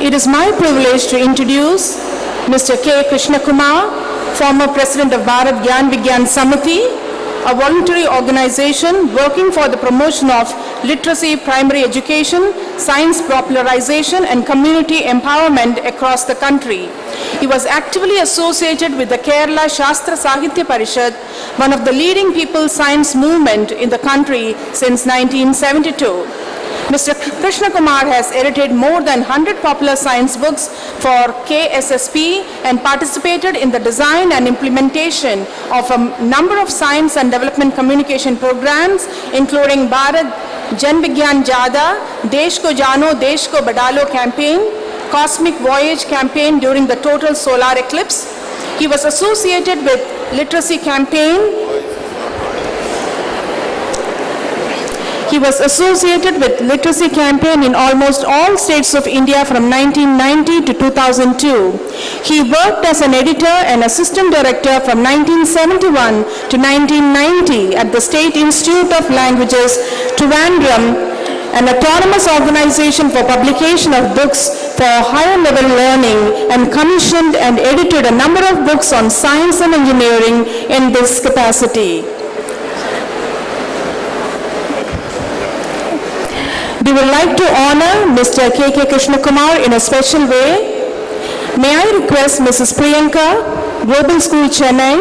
It is my privilege to introduce Mr. K. Krishna Kumar, former President of Bharat Gyan Vigyan Samiti, a voluntary organization working for the promotion of literacy, primary education, science popularization, and community empowerment across the country. He was actively associated with the Kerala Shastra Sahitya Parishad, one of the leading people's science movement in the country since 1972. Mr. Krishna Kumar has edited more than 100 popular science books for KSSP and participated in the design and implementation of a number of science and development communication programs, including Bharat Jan Vigyan Jada, Desh Ko Jano, Desh Ko Badalo campaign, Cosmic Voyage campaign during the total solar eclipse. He was associated with literacy campaign. He was associated with literacy campaign in almost all states of India from 1990 to 2002. He worked as an editor and assistant director from 1971 to 1990 at the State Institute of Languages, Trivandrum, an autonomous organization for publication of books for higher level learning, and commissioned and edited a number of books on science and engineering in this capacity. We would like to honor Mr. K. Krishna Kumar in a special way. May I request Mrs. Priyanka, Global School Chennai,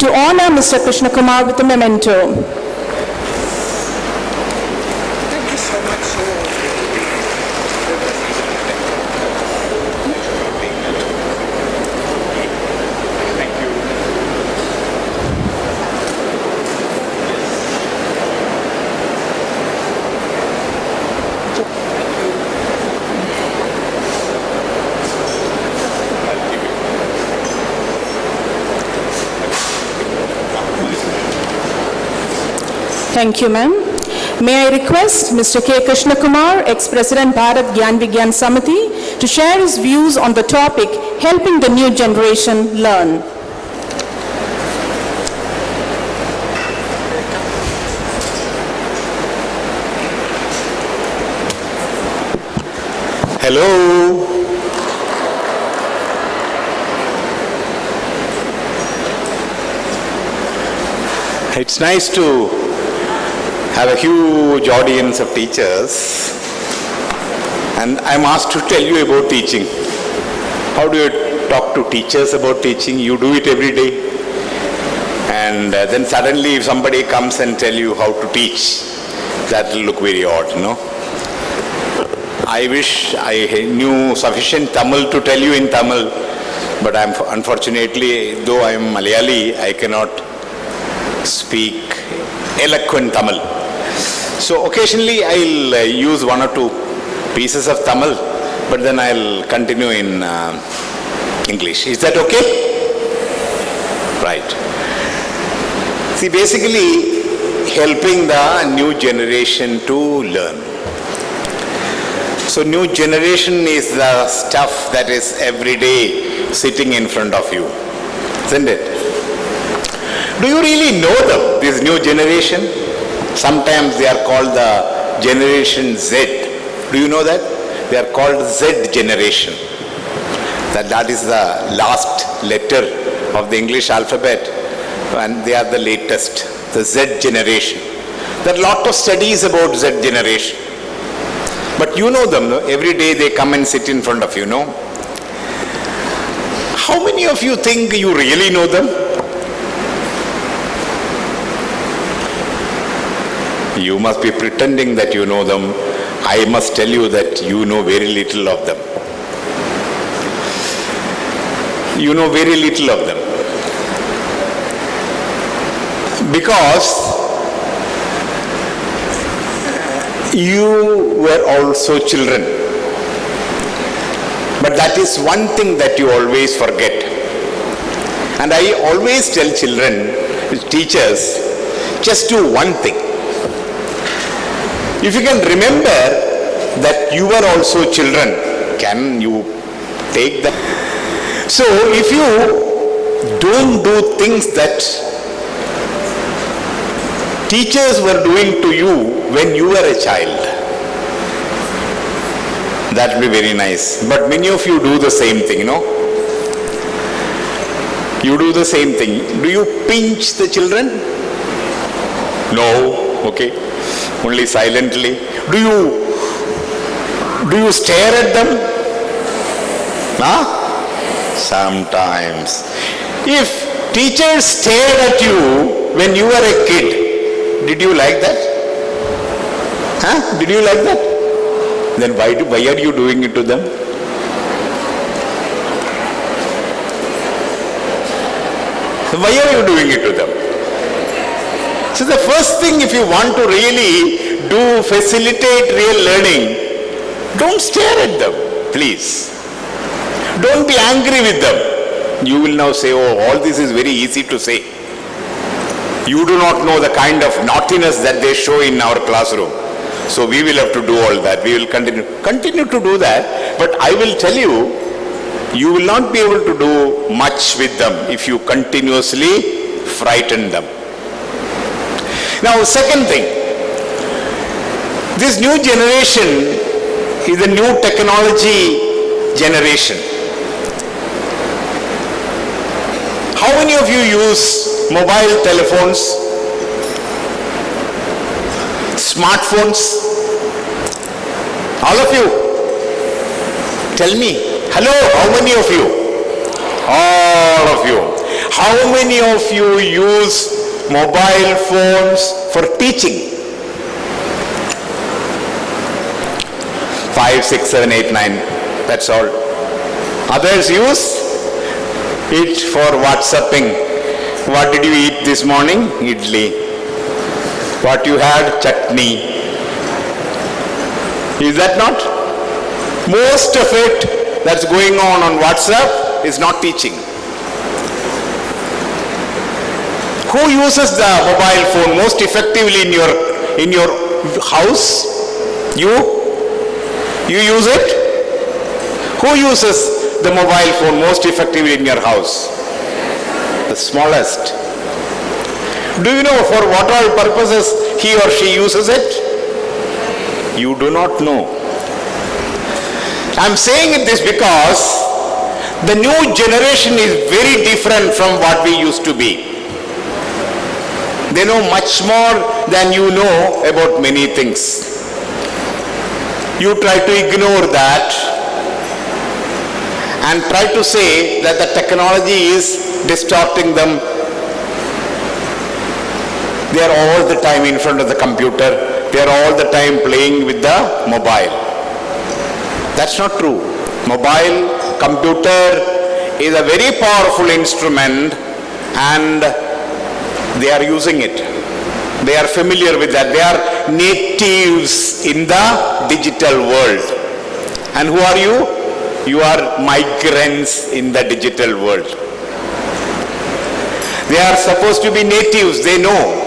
to honor Mr. Krishna Kumar with a memento. Thank you so much. Thank you, ma'am. May I request Mr. K. Krishna Kumar, ex-President Bharat Gyan Vigyan Samiti, to share his views on the topic, helping the new generation learn. Hello. It's nice to have a huge audience of teachers, and I'm asked to tell you about teaching. How do you talk to teachers about teaching? You do it every day. And then suddenly if somebody comes and tell you how to teach, that will look very odd, no? I wish I knew sufficient Tamil to tell you in Tamil, but unfortunately, though I am Malayali, I cannot speak eloquent Tamil. So occasionally I'll use one or two pieces of Tamil, but then I'll continue in English. Is that okay? Right. See, basically helping the new generation to learn. So new generation is the stuff that is every day sitting in front of you, isn't it? Do you really know them, this new generation? Sometimes they are called the Generation Z. Do you know that? They are called Z generation. That is the last letter of the English alphabet, and they are the latest, the Z generation. There are a lot of studies about Z generation. But you know them, no? Every day they come and sit in front of you, no? How many of you think you really know them? You must be pretending that you know them. I must tell you that you know very little of them. You know very little of them. Because you were also children. But that is one thing that you always forget. And I always tell children, teachers, just do one thing. If you can remember that you were also children, can you take that? So if you don't do things that teachers were doing to you when you were a child, That will be very nice. But many of you do the same thing, You do the same thing. Do you pinch the children? No. Okay. Only silently. Do you stare at them? Sometimes. If teachers stared at you when you were a kid, did you like that? Did you like that? Then why are you doing it to them? Why are you doing it to them? So the first thing, if you want to really facilitate real learning, don't stare at them, please. Don't be angry with them. You will now say, oh, all this is very easy to say. You do not know the kind of naughtiness that they show in our classroom. So we will have to do all that. We will continue to do that. But I will tell you, you will not be able to do much with them if you continuously frighten them. Now, second thing, this new generation is a new technology generation. How many of you use mobile telephones, smartphones? All of you? Tell me. Hello, how many of you? All of you. How many of you use mobile phones for teaching? 5, 6, 7, 8, 9. That's all. Others use it for WhatsApping. What did you eat this morning? Idli. What you had? Chutney. Is that not? Most of it that's going on WhatsApp is not teaching. Who uses the mobile phone most effectively in your house? You? You use it? Who uses the mobile phone most effectively in your house? The smallest. Do you know for what all purposes he or she uses it? You do not know. I'm saying this because the new generation is very different from what we used to be. They know much more than you know about many things. You try to ignore that and try to say that the technology is distorting them. They are all the time in front of the computer. They are all the time playing with the mobile. That's not true. Mobile, computer is a very powerful instrument and they are using it. They are familiar with that. They are natives in the digital world. And who are you? You are migrants in the digital world. They are supposed to be natives. They know.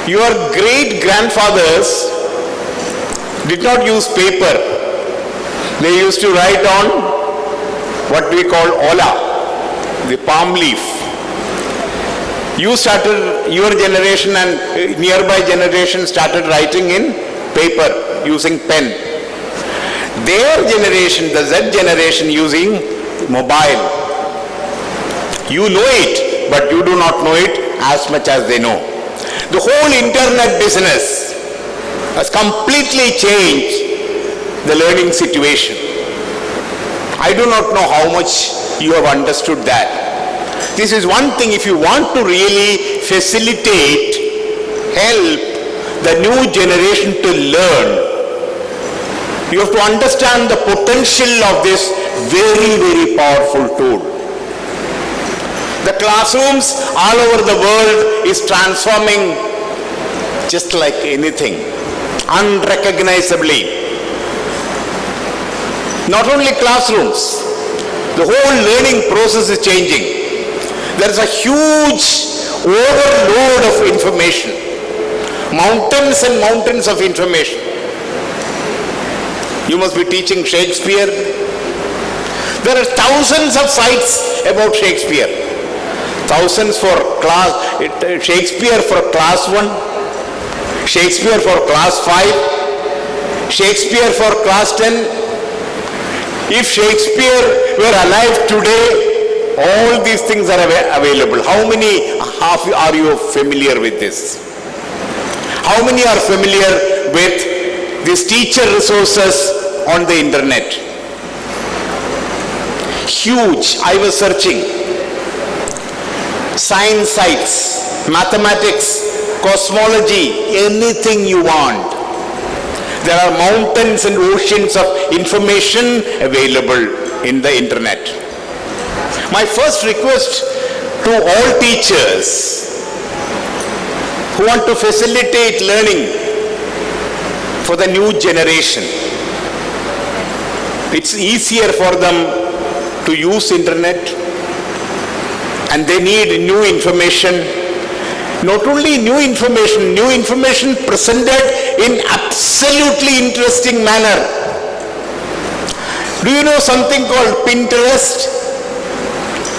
Your great-grandfathers did not use paper. They used to write on what we call ola, the palm leaf. You started, your generation and nearby generation started writing in paper using pen. Their generation, the Z generation, using mobile. You know it, but you do not know it as much as they know. The whole internet business has completely changed the learning situation. I do not know how much you have understood that. This is one thing, if you want to really facilitate, help the new generation to learn, you have to understand the potential of this very, very powerful tool. The classrooms all over the world is transforming just like anything, unrecognizably. Not only classrooms, the whole learning process is changing. There is a huge overload of information, mountains and mountains of information. You must be teaching Shakespeare. There are thousands of sites about Shakespeare. Thousands for class, Shakespeare for class 1, Shakespeare for class 5, Shakespeare for class 10, If Shakespeare were alive today, all these things are available. How many are you familiar with this? How many are familiar with these teacher resources on the internet? Huge. I was searching. Science sites, mathematics, cosmology, anything you want. There are mountains and oceans of information available in the internet. My first request to all teachers who want to facilitate learning for the new generation, it's easier for them to use internet, and they need new information. Not only new information presented in absolutely interesting manner. Do you know something called Pinterest?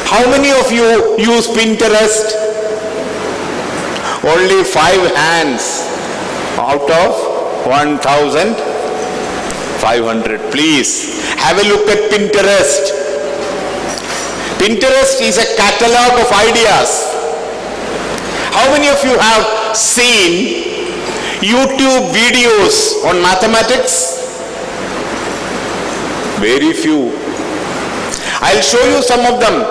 How many of you use Pinterest? Only 5 hands out of 1,500. Please have a look at Pinterest. Pinterest is a catalog of ideas. How many of you have seen YouTube videos on mathematics? Very few. I'll show you some of them.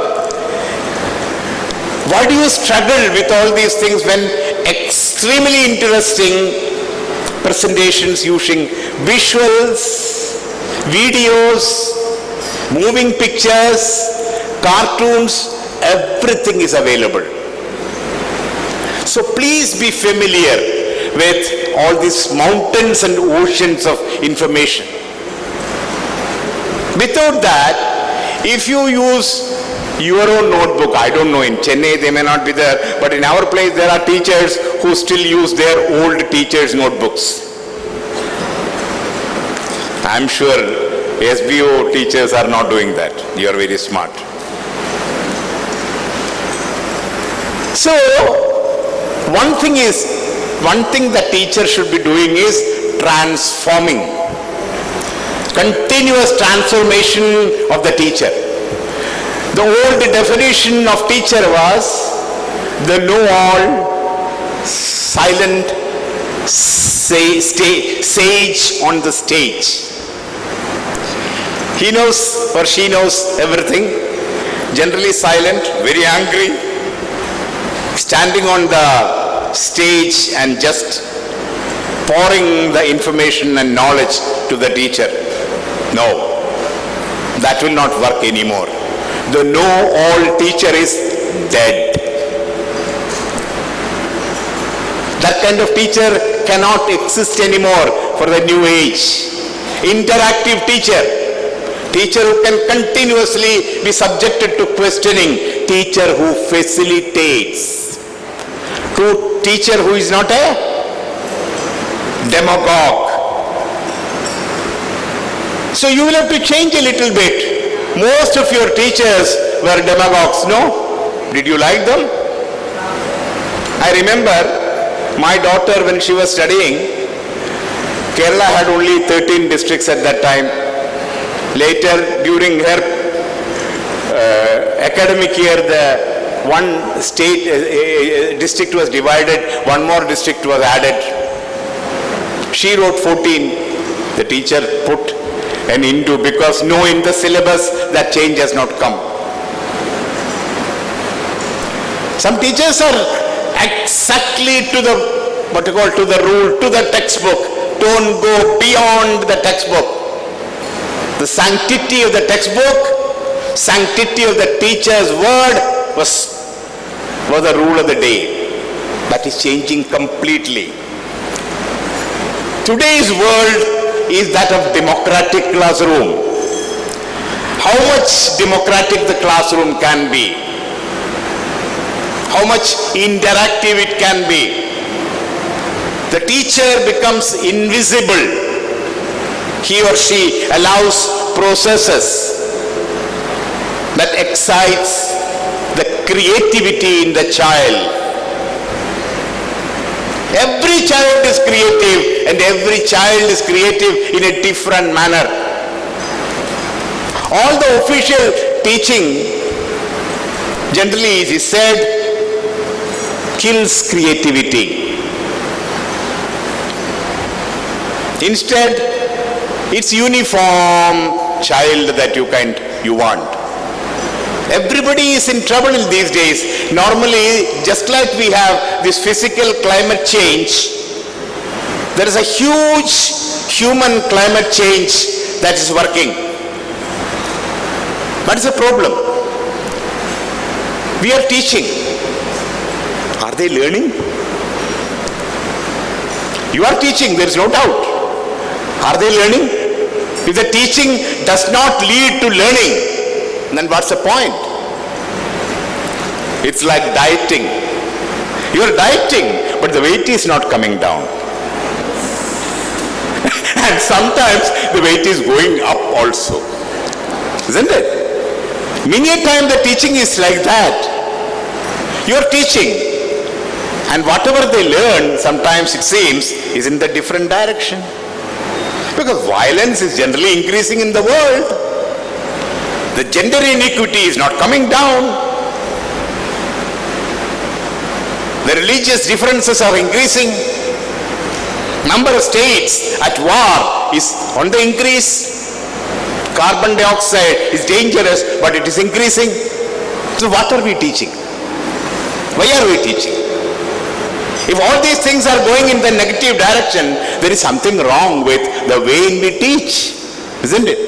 Why do you struggle with all these things when extremely interesting presentations using visuals, videos, moving pictures, cartoons, everything is available. So please be familiar with all these mountains and oceans of information. Without that, if you use your own notebook, I don't know, in Chennai they may not be there, but in our place there are teachers who still use their old teachers' notebooks. I'm sure SBO teachers are not doing that. You are very smart. So, one thing the teacher should be doing is transforming. Continuous transformation of the teacher. The old definition of teacher was the know-all, silent sage on the stage. He knows or she knows everything, generally silent, very angry, standing on the stage and just pouring the information and knowledge to the teacher. No, that will not work anymore. The know-all teacher is dead. That kind of teacher cannot exist anymore for the new age. Interactive teacher. Teacher who can continuously be subjected to questioning. Teacher who facilitates. Teacher who is not a demagogue. So you will have to change a little bit. Most of your teachers were demagogues, no? Did you like them? I remember my daughter, when she was studying, Kerala had only 13 districts at that time. Later, during her academic year, the one state district was divided, one more district was added. She wrote 14. The teacher put an into, because no, in the syllabus that change has not come. Some teachers are exactly to the to the rule, to the textbook. Don't go beyond the textbook. The sanctity of the textbook, sanctity of the teacher's word was the rule of the day. That is changing completely. Today's world is that of democratic classroom. How much democratic the classroom can be. How much interactive it can be. The teacher becomes invisible. He or she allows processes that excites the creativity in the child. Every child is creative, and every child is creative in a different manner. All the official teaching generally is said kills creativity. Instead, it's uniform child that you want. Everybody is in trouble in these days. Normally, just like we have this physical climate change, there is a huge human climate change that is working. What is the problem? We are teaching. Are they learning? You are teaching, there is no doubt. Are they learning? If the teaching does not lead to learning, then what's the point? It's like dieting. You are dieting, but the weight is not coming down. And sometimes the weight is going up also. Isn't it? Many a time the teaching is like that. You are teaching, and whatever they learn, sometimes it seems, is in the different direction. Because violence is generally increasing in the world. The gender inequity is not coming down. The religious differences are increasing. Number of states at war is on the increase. Carbon dioxide is dangerous, but it is increasing. So what are we teaching? Why are we teaching? If all these things are going in the negative direction, there is something wrong with the way we teach, isn't it?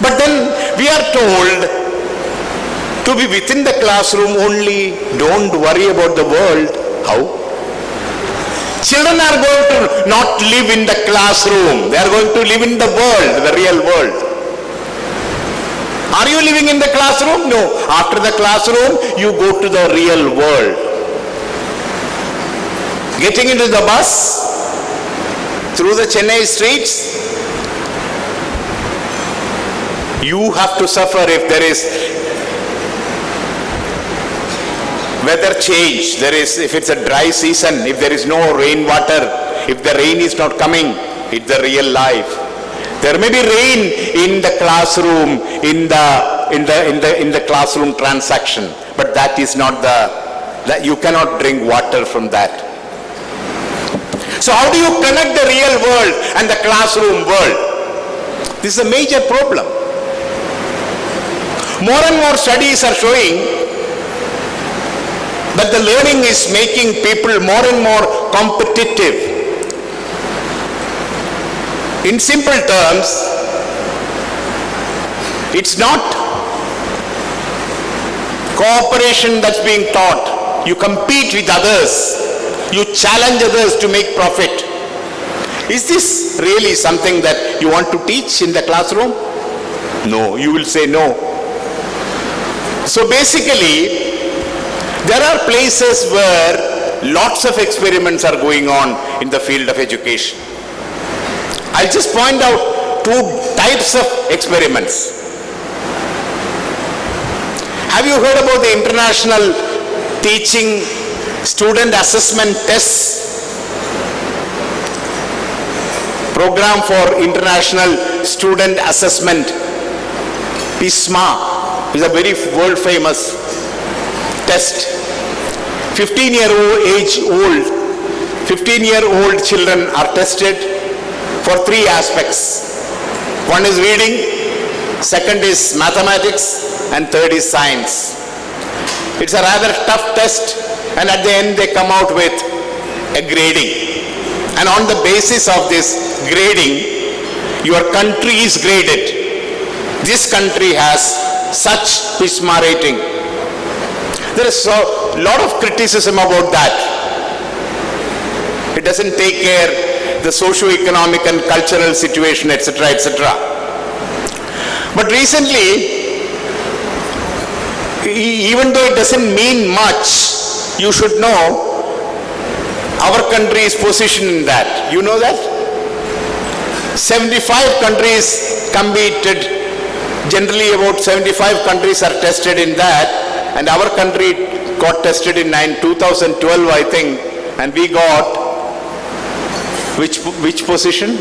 But then we are told to be within the classroom only, don't worry about the world. How? Children are going to not live in the classroom, they are going to live in the world, the real world. Are you living in the classroom? No. After the classroom, you go to the real world. Getting into the bus through the Chennai streets, you have to suffer if there is weather change, if it's a dry season, if there is no rainwater, if the rain is not coming, it's the real life. There may be rain in the classroom, in the classroom transaction, but that is not that you cannot drink water from that. So how do you connect the real world and the classroom world? This is a major problem. More and more studies are showing that the learning is making people more and more competitive. In simple terms, it's not cooperation that's being taught. You compete with others. You challenge others to make profit. Is this really something that you want to teach in the classroom? No, you will say no. So basically, there are places where lots of experiments are going on in the field of education. I'll just point out two types of experiments. Have you heard about the International Teaching Student Assessment Tests? Program for International Student Assessment, PISMA, is a very world famous test. 15-year-old children are tested for three aspects. One is reading, second is mathematics, and third is science. It's a rather tough test, and at the end they come out with a grading. And on the basis of this grading, your country is graded. This country has such PISMA rating. There is a lot of criticism about that. It doesn't take care the socio-economic and cultural situation, etc., etc. But recently, even though it doesn't mean much, you should know our country is positioned in that. You know that? 75 countries competed. Generally about 75 countries are tested in that. And our country got tested in 2012, I think, and we got which position?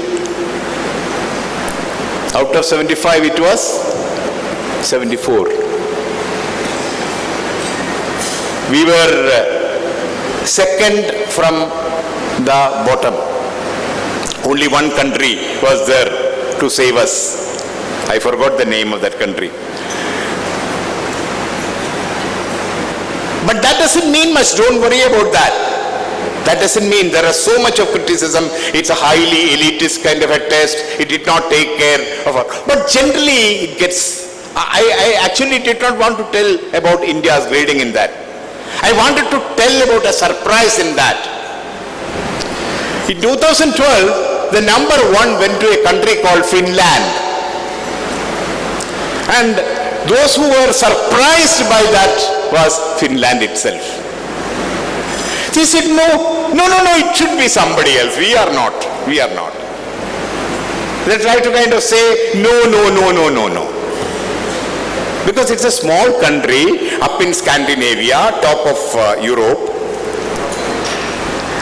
Out of 75, it was 74. We were second from the bottom. Only one country was there to save us. I forgot the name of that country. But that doesn't mean much. Don't worry about that. That doesn't mean there is so much of criticism. It's a highly elitist kind of a test. It did not take care of it. But generally it gets... I actually did not want to tell about India's grading in that. I wanted to tell about a surprise in that. In 2012, the number one went to a country called Finland. And those who were surprised by that was Finland itself. They said, no, it should be somebody else. We are not. They try to kind of say, no. Because it's a small country up in Scandinavia, top of Europe.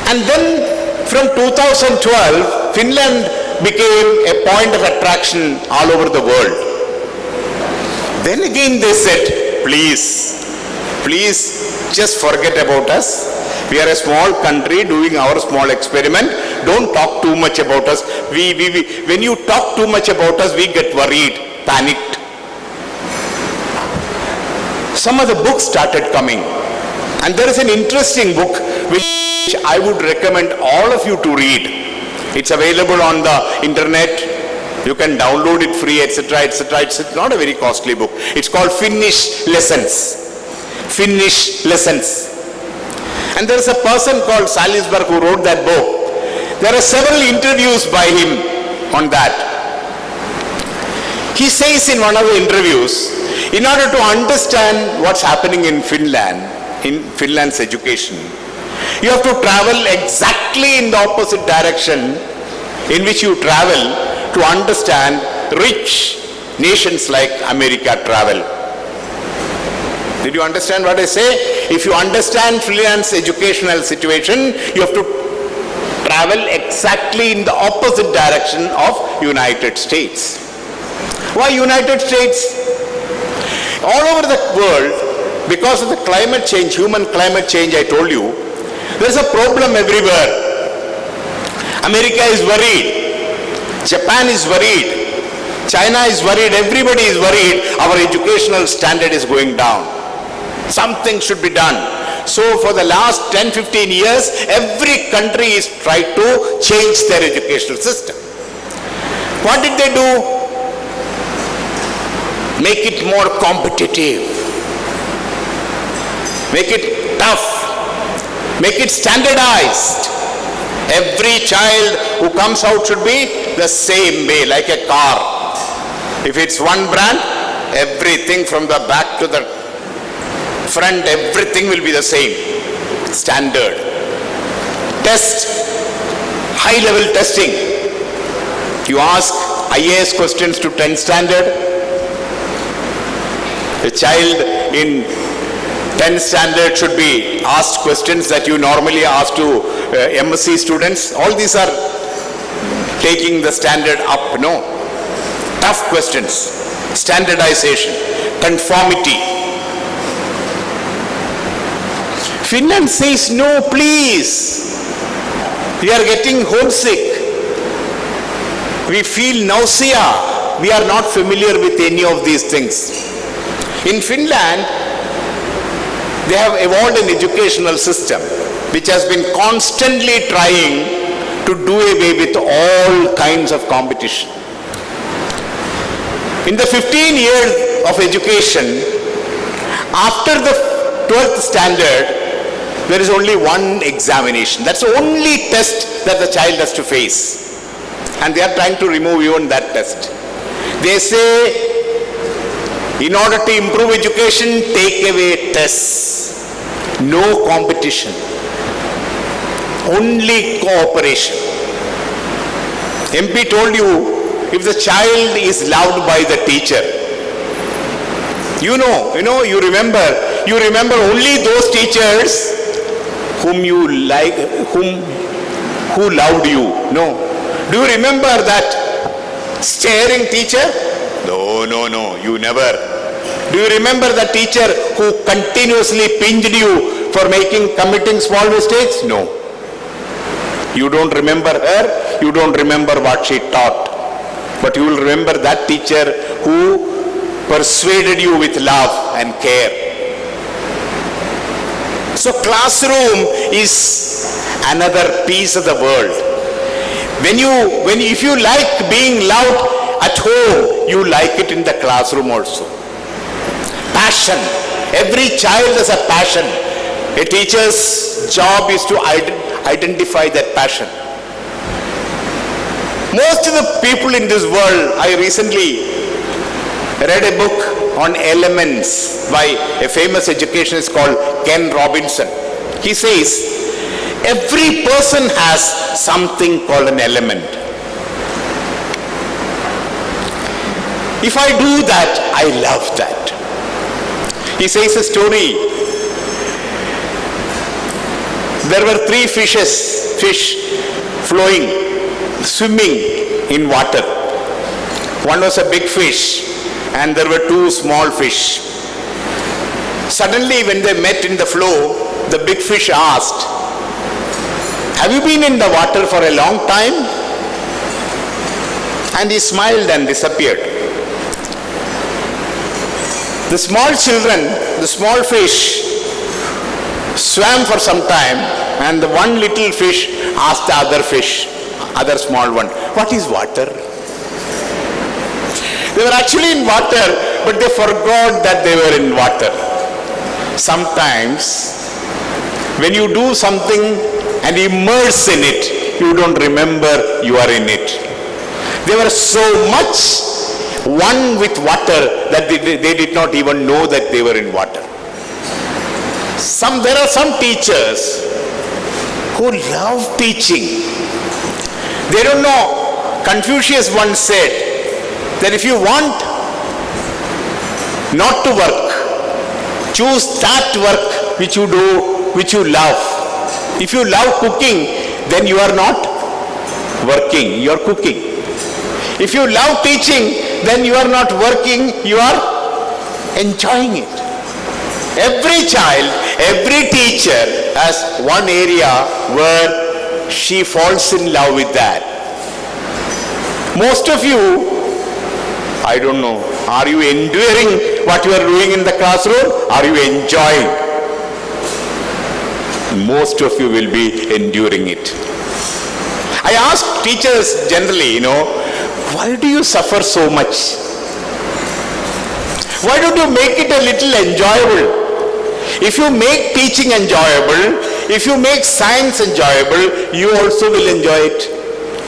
And then from 2012, Finland became a point of attraction all over the world. Then again they said, please, just forget about us. We are a small country doing our small experiment. Don't talk too much about us. When you talk too much about us, we get worried, panicked. Some of the books started coming. And there is an interesting book which I would recommend all of you to read. It's available on the internet. You can download it free, etc. It's not a very costly book. It's called Finnish Lessons. And there is a person called Salisbury who wrote that book. There are several interviews by him on that. He says in one of the interviews, in order to understand what's happening in Finland's education, you have to travel exactly in the opposite direction in which you travel to understand rich nations like America travel. Did you understand what I say? If you understand Finland's educational situation, you have to travel exactly in the opposite direction of United States. Why United States? All over the world, because of the climate change, human climate change, I told you, there's a problem everywhere. America is worried. Japan is worried. China is worried. Everybody is worried. Our educational standard is going down. Something should be done. So for the last 10-15 years, every country is trying to change their educational system. What did they do? Make it more competitive. Make it tough. Make it standardized. Every child who comes out should be the same way, like a car. If it's one brand, everything from the back to the front, everything will be the same. Standard. Test. High-level testing. You ask IAS questions to 10th standard. A child in 10th standard should be asked questions that you normally ask to MSc students. All these are taking the standard up. No. Tough questions. Standardization. Conformity. Finland says, no, please. We are getting homesick. We feel nausea. We are not familiar with any of these things. In Finland, they have evolved an educational system which has been constantly trying to do away with all kinds of competition. In the 15 years of education, after the 12th standard, there is only one examination. That's the only test that the child has to face. And they are trying to remove even that test. They say, in order to improve education, take away tests. No competition. Only cooperation. MP told you, if the child is loved by the teacher, you remember only those teachers whom you like, who loved you. No. Do you remember that Staring teacher? No, no, no, you never. Do you remember the teacher who continuously pinched you for committing small mistakes? No. You don't remember her, you don't remember what she taught. But you will remember that teacher who persuaded you with love and care. So classroom is another piece of the world. If you like being loved at home, you like it in the classroom also. Passion. Every child has a passion. A teacher's job is to identify that passion. Most of the people in this world, I recently read a book on elements by a famous educationist called Ken Robinson. He says, every person has something called an element. If I do that, I love that. He says a story. There were 3 fish flowing, swimming in water. One was a big fish and there were 2 small fish. Suddenly when they met in the flow, the big fish asked, "Have you been in the water for a long time?" And he smiled and disappeared. The small children, the small fish, swam for some time, and the one little fish asked the other small one, "What is water?" They were actually in water, but they forgot that they were in water. Sometimes, when you do something and immerse in it, you don't remember you are in it. They were so much one with water that they did not even know that they were in water. There are some teachers who love teaching. They don't know. Confucius once said that if you want not to work, choose that work which you do, which you love. If you love cooking, then you are not working, you are cooking. If you love teaching, then you are not working, you are enjoying it. Every child, every teacher has one area where she falls in love with that. Most of you, I don't know, are you enduring what you are doing in the classroom? Are you enjoying? Most of you will be enduring it. I ask teachers generally, why do you suffer so much? Why don't you make it a little enjoyable? If you make teaching enjoyable, if you make science enjoyable, you also will enjoy it.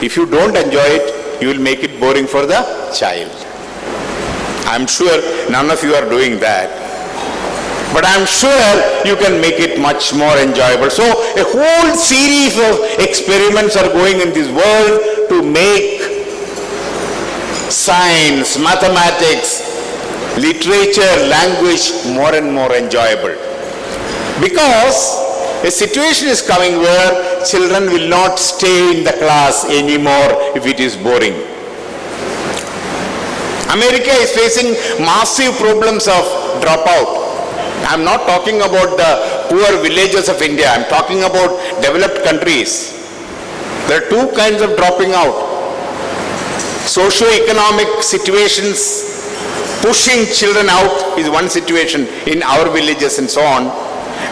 If you don't enjoy it, you will make it boring for the child. I'm sure none of you are doing that. But I'm sure you can make it much more enjoyable. So a whole series of experiments are going in this world to make science, mathematics, literature, language more and more enjoyable. Because a situation is coming where children will not stay in the class anymore if it is boring. America is facing massive problems of dropout. I'm not talking about the poor villages of India. I'm talking about developed countries. There are 2 kinds of dropping out. Socio-economic situations pushing children out is one situation in our villages and so on.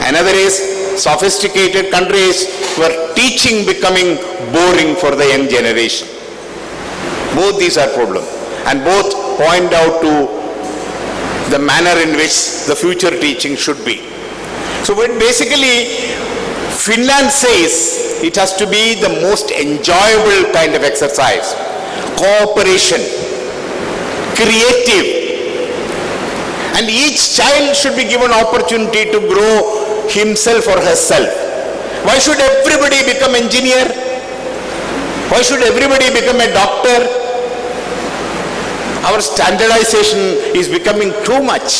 Another is sophisticated countries where teaching becoming boring for the young generation. Both these are problems, and both point out to the manner in which the future teaching should be. So basically, Finland says it has to be the most enjoyable kind of exercise. Cooperation, creative, and each child should be given opportunity to grow himself or herself. Why should everybody become engineer? Why should everybody become a doctor? Our standardization is becoming too much.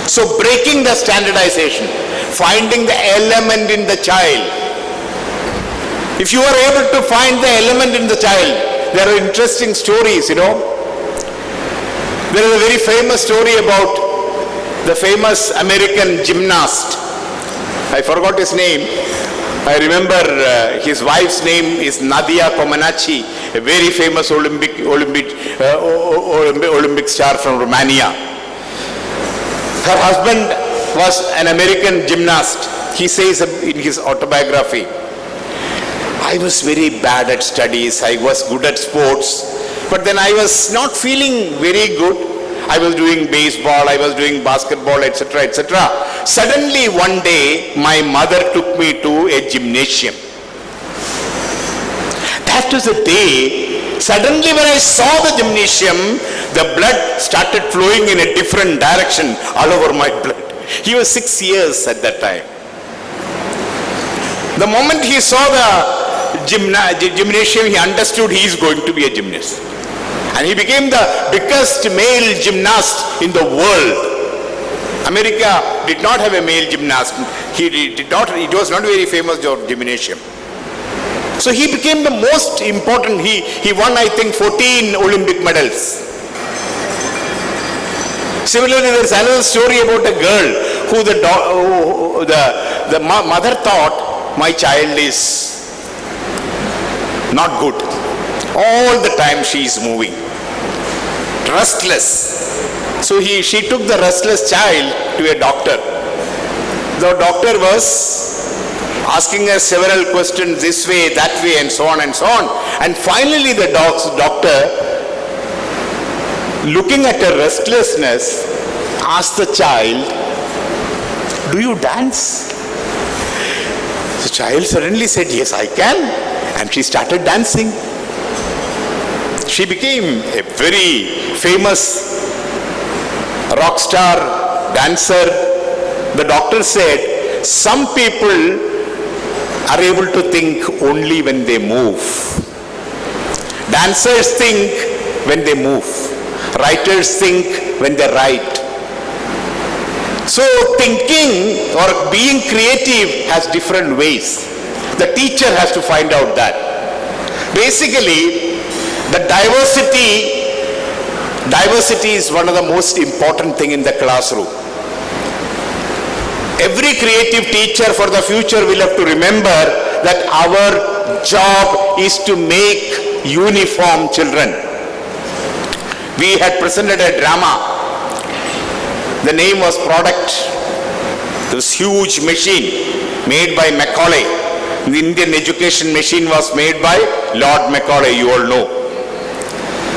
So breaking the standardization, finding the element in the child. If you are able to find the element in the child, there are interesting stories, you know. There is a very famous story about the famous American gymnast. I forgot his name. I remember his wife's name is Nadia Comaneci, a very famous Olympic star from Romania. Her husband was an American gymnast. He says in his autobiography, I was very bad at studies, I was good at sports, but then I was not feeling very good. I was doing baseball, I was doing basketball, etc., etc. Suddenly one day, my mother took me to a gymnasium. That was the day, suddenly when I saw the gymnasium, the blood started flowing in a different direction all over my blood. He was 6 years at that time. The moment he saw the gymnasium, he understood he is going to be a gymnast. And he became the biggest male gymnast in the world. America did not have a male gymnast. It was not very famous gymnasium. So he became the most important. He won, I think, 14 Olympic medals. Similarly, there is another story about a girl who the mother thought, my child is not good. All the time she is moving, restless. So she took the restless child to a doctor. The doctor was asking her several questions this way, that way, and so on and so on. And finally the doctor, looking at her restlessness, asked the child, do you dance? The child suddenly said, yes, I can. And she started dancing. She became a very famous rock star, dancer. The doctor said, some people are able to think only when they move. Dancers think when they move. Writers think when they write. So thinking or being creative has different ways. The teacher has to find out that. Basically, the diversity is one of the most important thing in the classroom. Every creative teacher for the future will have to remember that our job is to make uniform children. We had presented a drama. The name was Product. This huge machine made by Macaulay. The Indian education machine was made by Lord Macaulay, you all know.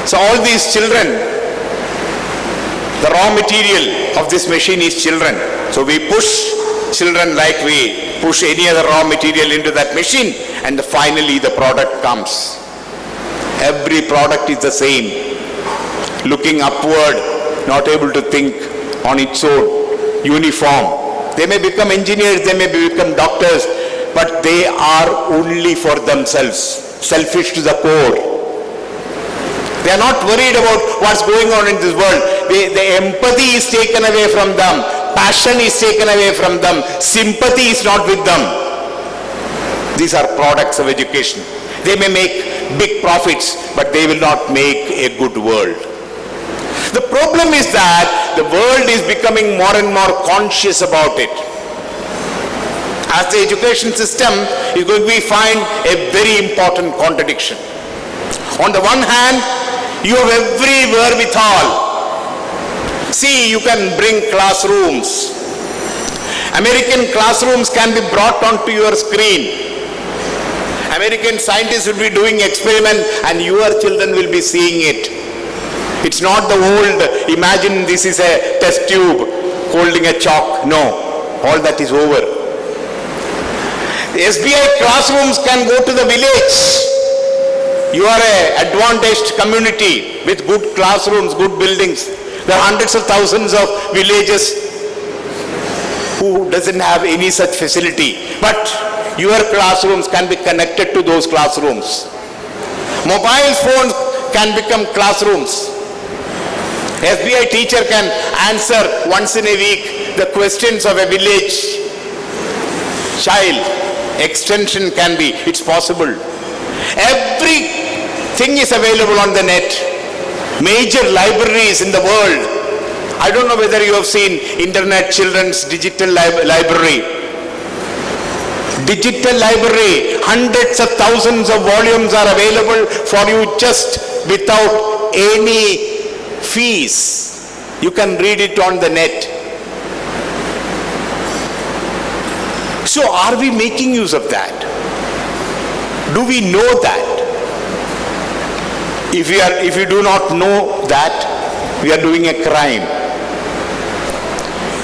So all these children, the raw material of this machine is children. So we push children like we push any other raw material into that machine, and finally the product comes. Every product is the same. Looking upward, not able to think on its own, uniform. They may become engineers, they may become doctors, but they are only for themselves, selfish to the core. They are not worried about what's going on in this world. The empathy is taken away from them. Passion is taken away from them. Sympathy is not with them. These are products of education. They may make big profits, but they will not make a good world. The problem is that the world is becoming more and more conscious about it. As the education system is going to find a very important contradiction. On the one hand, you have every wherewithal. See, you can bring classrooms. American classrooms can be brought onto your screen. American scientists will be doing experiment and your children will be seeing it. It's not the old, imagine this is a test tube holding a chalk. No, all that is over. The SBI classrooms can go to the village. You are an advantaged community with good classrooms, good buildings. There are hundreds of thousands of villages who doesn't have any such facility. But your classrooms can be connected to those classrooms. Mobile phones can become classrooms. SBI teacher can answer once in a week the questions of a village child. Extension can be, it's possible. Every thing is available on the net. Major libraries in the world. I don't know whether you have seen Internet Children's Digital Library. Digital library, hundreds of thousands of volumes are available for you just without any fees. You can read it on the net. So are we making use of that? Do we know that? If we do not know that, we are doing a crime.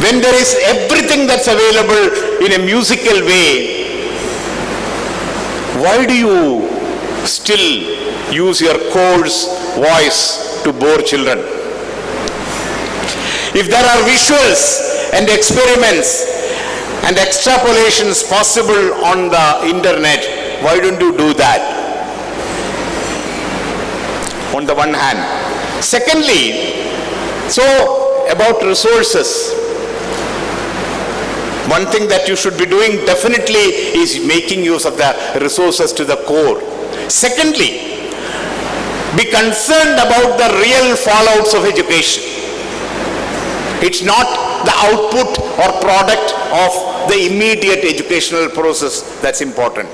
When there is everything that's available in a musical way, why do you still use your coarse voice to bore children? If there are visuals and experiments and extrapolations possible on the internet, why don't you do that? On the one hand. Secondly, so about resources. One thing that you should be doing definitely is making use of the resources to the core. Secondly, be concerned about the real fallouts of education. It's not the output or product of the immediate educational process that's important.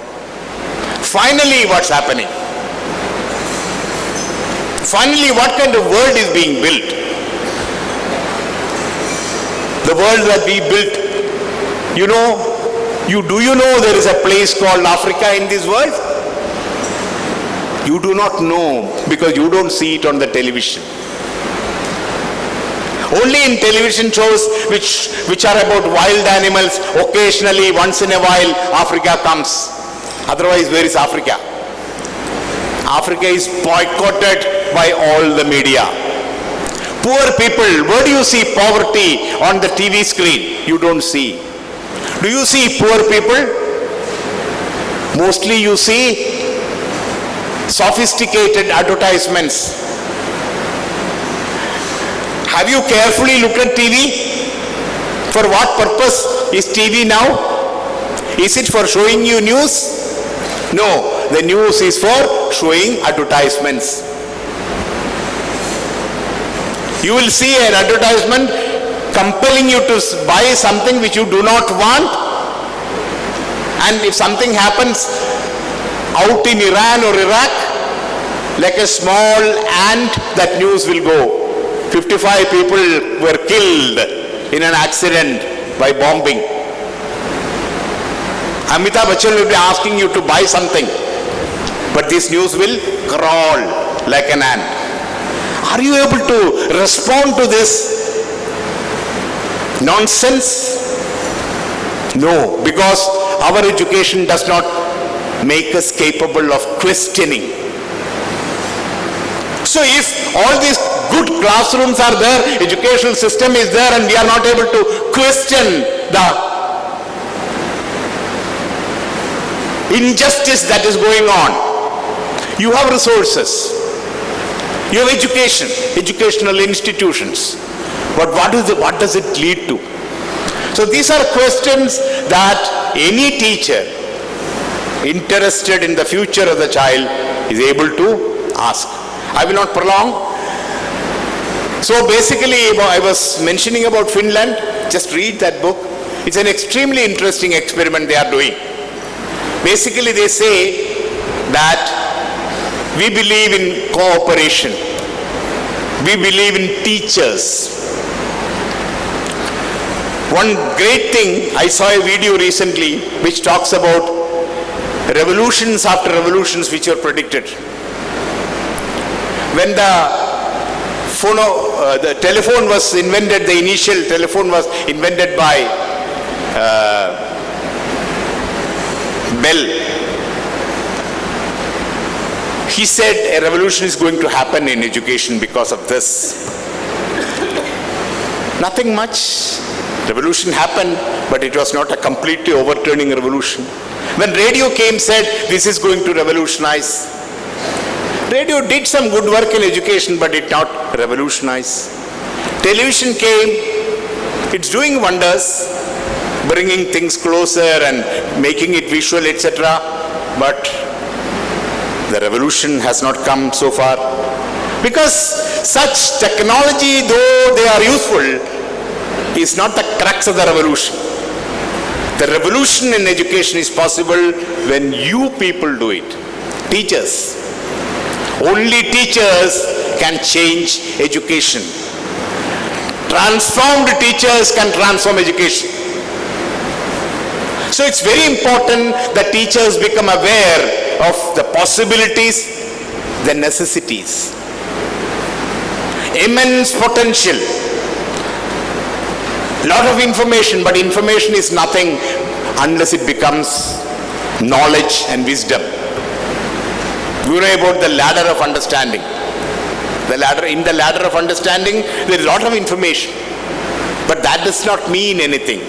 Finally, what's happening? Finally, what kind of world is being built? The world that we built. Do you know there is a place called Africa in this world? You do not know because you don't see it on the television. Only in television shows which are about wild animals, occasionally, once in a while, Africa comes. Otherwise, where is Africa? Africa is boycotted by all the media. Poor people, where do you see poverty on the TV screen? You don't see. Do you see poor people? Mostly you see sophisticated advertisements. Have you carefully looked at TV? For what purpose is TV now? Is it for showing you news? No, the news is for showing advertisements. You will see an advertisement compelling you to buy something which you do not want, and if something happens out in Iran or Iraq, like a small ant, that news will go. 55 people were killed in an accident by bombing. Amitabh Bachchan will be asking you to buy something, but this news will crawl like an ant. Are you able to respond to this nonsense? No, because our education does not make us capable of questioning. So if all these good classrooms are there, educational system is there, and we are not able to question the injustice that is going on. You have resources. You have education, educational institutions. But what does it lead to? So these are questions that any teacher interested in the future of the child is able to ask. I will not prolong. So basically, I was mentioning about Finland. Just read that book. It's an extremely interesting experiment they are doing. Basically, they say that we believe in cooperation. We believe in teachers. One great thing, I saw a video recently which talks about revolutions after revolutions which were predicted. When the telephone was invented, the initial telephone was invented by Bell. He said a revolution is going to happen in education because of this. Nothing much. Revolution happened, but it was not a completely overturning revolution. When radio came, said this is going to revolutionize. Radio did some good work in education, but it did not revolutionize. Television came, it's doing wonders, bringing things closer and making it visual, etc. But The revolution has not come so far. Because such technology, though they are useful, is not the crux of the revolution. The revolution in education is possible when you people do it. Teachers. Only teachers can change education. Transformed teachers can transform education. So it's very important that teachers become aware of the possibilities, the necessities. Immense potential. Lot of information, but information is nothing unless it becomes knowledge and wisdom. You know about the ladder of understanding. In the ladder of understanding, there is a lot of information. But that does not mean anything.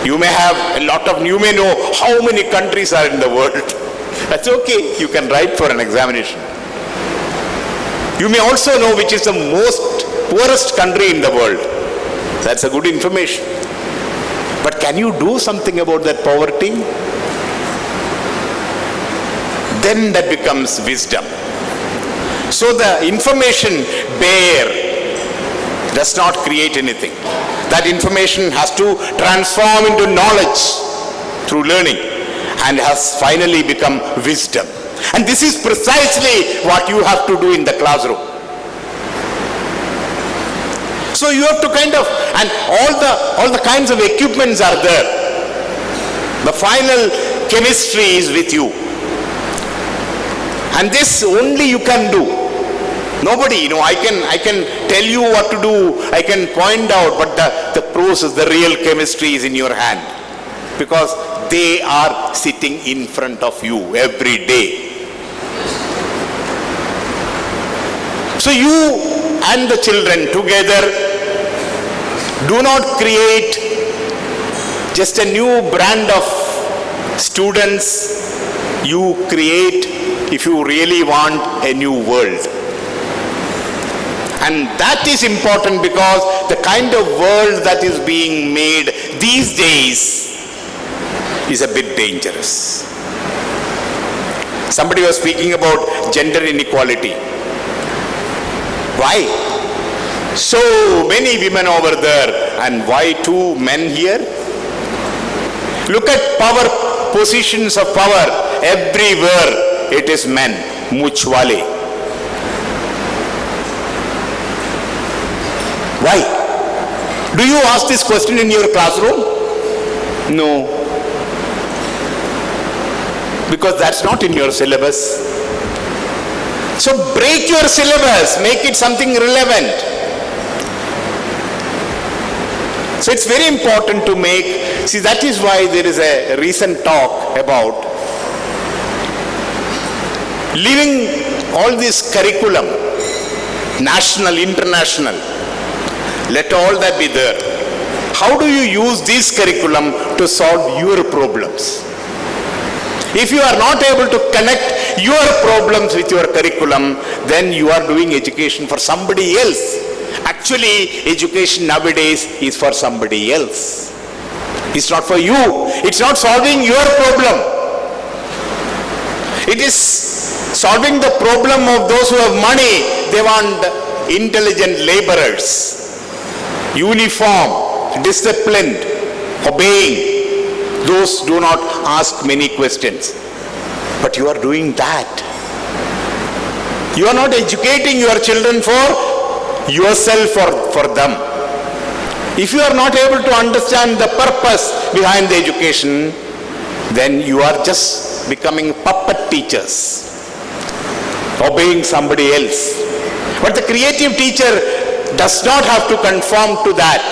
You may know how many countries are in the world. That's okay. You can write for an examination. You may also know which is the most poorest country in the world. That's a good information. But can you do something about that poverty? Then that becomes wisdom. So the information bare does not create anything. That information has to transform into knowledge through learning and has finally become wisdom. And this is precisely what you have to do in the classroom. So you have to and all the kinds of equipments are there. The final chemistry is with you. And this only you can do. Nobody, I can tell you what to do, I can point out, but the process, the real chemistry is in your hand. Because they are sitting in front of you every day. So you and the children together do not create just a new brand of students. You create, if you really want, a new world. And that is important because the kind of world that is being made these days is a bit dangerous. Somebody was speaking about gender inequality. Why? So many women over there, and why 2 men here? Look at power, positions of power. Everywhere it is men, muchwale. Why? Do you ask this question in your classroom? No. Because that's not in your syllabus. So break your syllabus, make it something relevant. So it's very important to that is why there is a recent talk about leaving all this curriculum, national, international, let all that be there. How do you use this curriculum to solve your problems? If you are not able to connect your problems with your curriculum, then you are doing education for somebody else. Actually, education nowadays is for somebody else. It's not for you. It's not solving your problem. It is solving the problem of those who have money. They want intelligent laborers. Uniform, disciplined, obeying. Those do not ask many questions. But you are doing that. You are not educating your children for yourself or for them. If you are not able to understand the purpose behind the education, then you are just becoming puppet teachers, obeying somebody else. But the creative teacher does not have to conform to that.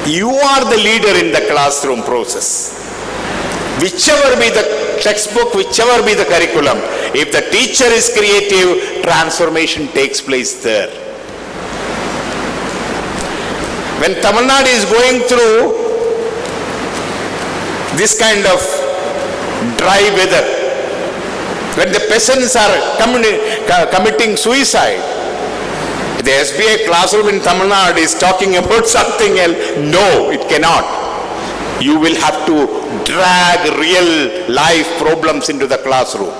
You are the leader in the classroom process. Whichever be the textbook, whichever be the curriculum, if the teacher is creative, transformation takes place there. When Tamil Nadu is going through this kind of dry weather, when the peasants are committing suicide, the SBI classroom in Tamil Nadu is talking about something else. No, it cannot. You will have to drag real life problems into the classroom.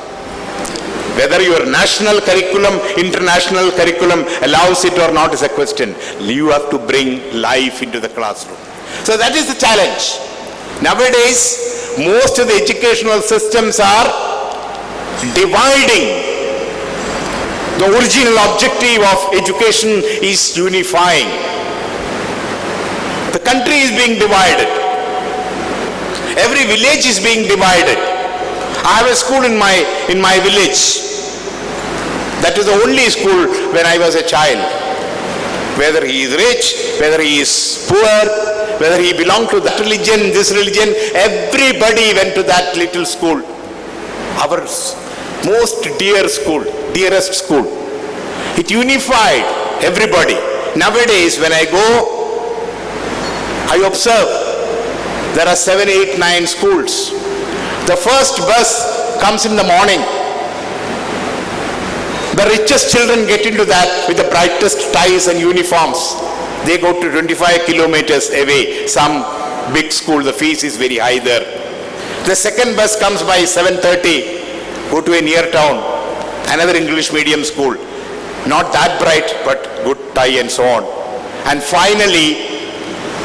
Whether your national curriculum, international curriculum allows it or not is a question. You have to bring life into the classroom. So that is the challenge. Nowadays, most of the educational systems are dividing. The original objective of education is unifying. The country is being divided. Every village is being divided. I have a school in my village. That is the only school when I was a child. Whether he is rich, whether he is poor, whether he belonged to that religion, this religion, everybody went to that little school. Our most dearest school. It unified everybody. Nowadays, when I go, I observe there are 7, 8, 9 schools. The first bus comes in the morning. The richest children get into that with the brightest ties and uniforms. They go to 25 kilometers away. Some big school, the fees is very high there. The second bus comes by 7:30, go to a near town, another English medium school. Not that bright, but good tie and so on. And finally,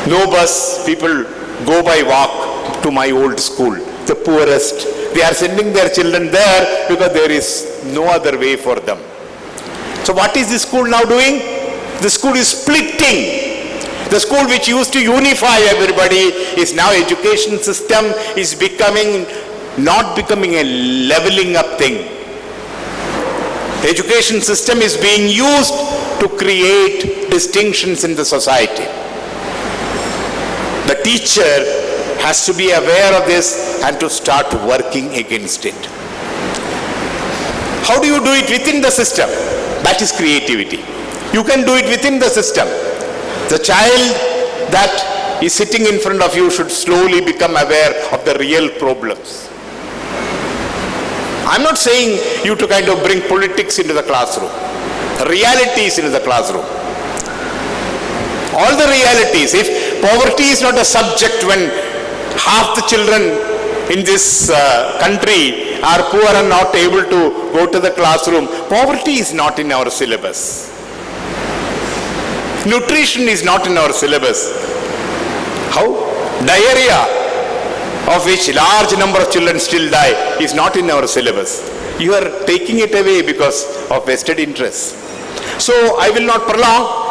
no bus, people go by walk to my old school, the poorest. They are sending their children there because there is no other way for them. So what is the school now doing? The school is splitting. The school which used to unify everybody is now education system is not becoming a leveling up thing. Education system is being used to create distinctions in the society. The teacher has to be aware of this and to start working against it. How do you do it within the system? That is creativity. You can do it within the system. The child that is sitting in front of you should slowly become aware of the real problems. I'm not saying you to kind of bring politics into the classroom, realities into the classroom. All the realities. If poverty is not a subject when half the children in this country are poor and not able to go to the classroom, poverty is not in our syllabus. Nutrition is not in our syllabus. How? Diarrhea, of which large number of children still die, is not in our syllabus. You are taking it away because of vested interests. So I will not prolong.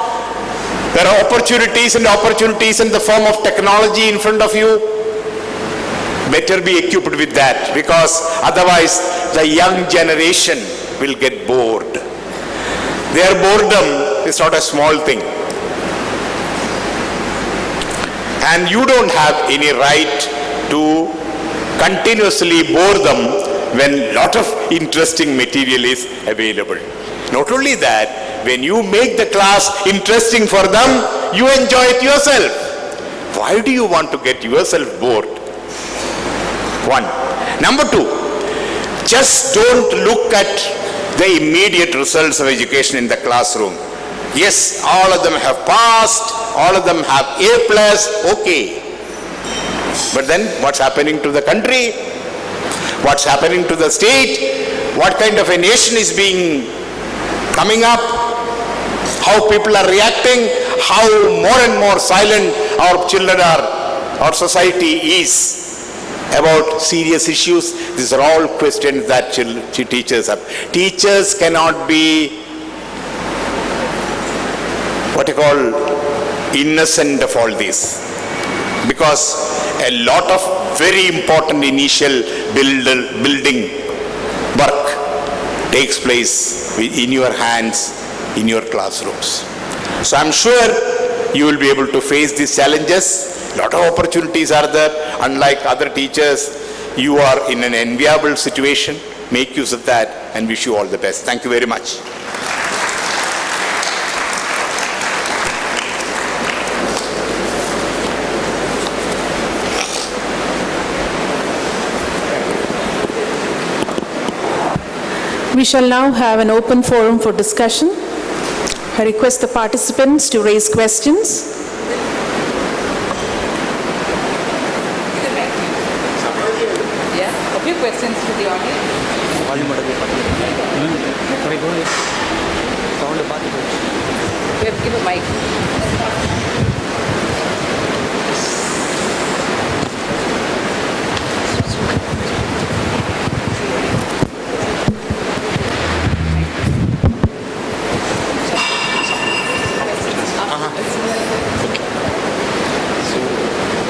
There are opportunities in the form of technology in front of you. Better be equipped with that, because otherwise the young generation will get bored. Their boredom is not a small thing. And you don't have any right to continuously bore them when lot of interesting material is available. Not only that, when you make the class interesting for them, you enjoy it yourself. Why do you want to get yourself bored? One. Number two, just don't look at the immediate results of education in the classroom. Yes, all of them have passed, all of them have A+, okay. But then what's happening to the country? What's happening to the state? What kind of a nation is coming up? How people are reacting? How more and more silent our children are, our society is about serious issues. These are all questions that teachers have. Teachers cannot be innocent of all this, because a lot of very important initial building work takes place in your hands, in your classrooms. So I'm sure you will be able to face these challenges. A lot of opportunities are there. Unlike other teachers, you are in an enviable situation. Make use of that and wish you all the best. Thank you very much. We shall now have an open forum for discussion. I request the participants to raise questions. Yeah? Few questions to the audience. We have to give a mic.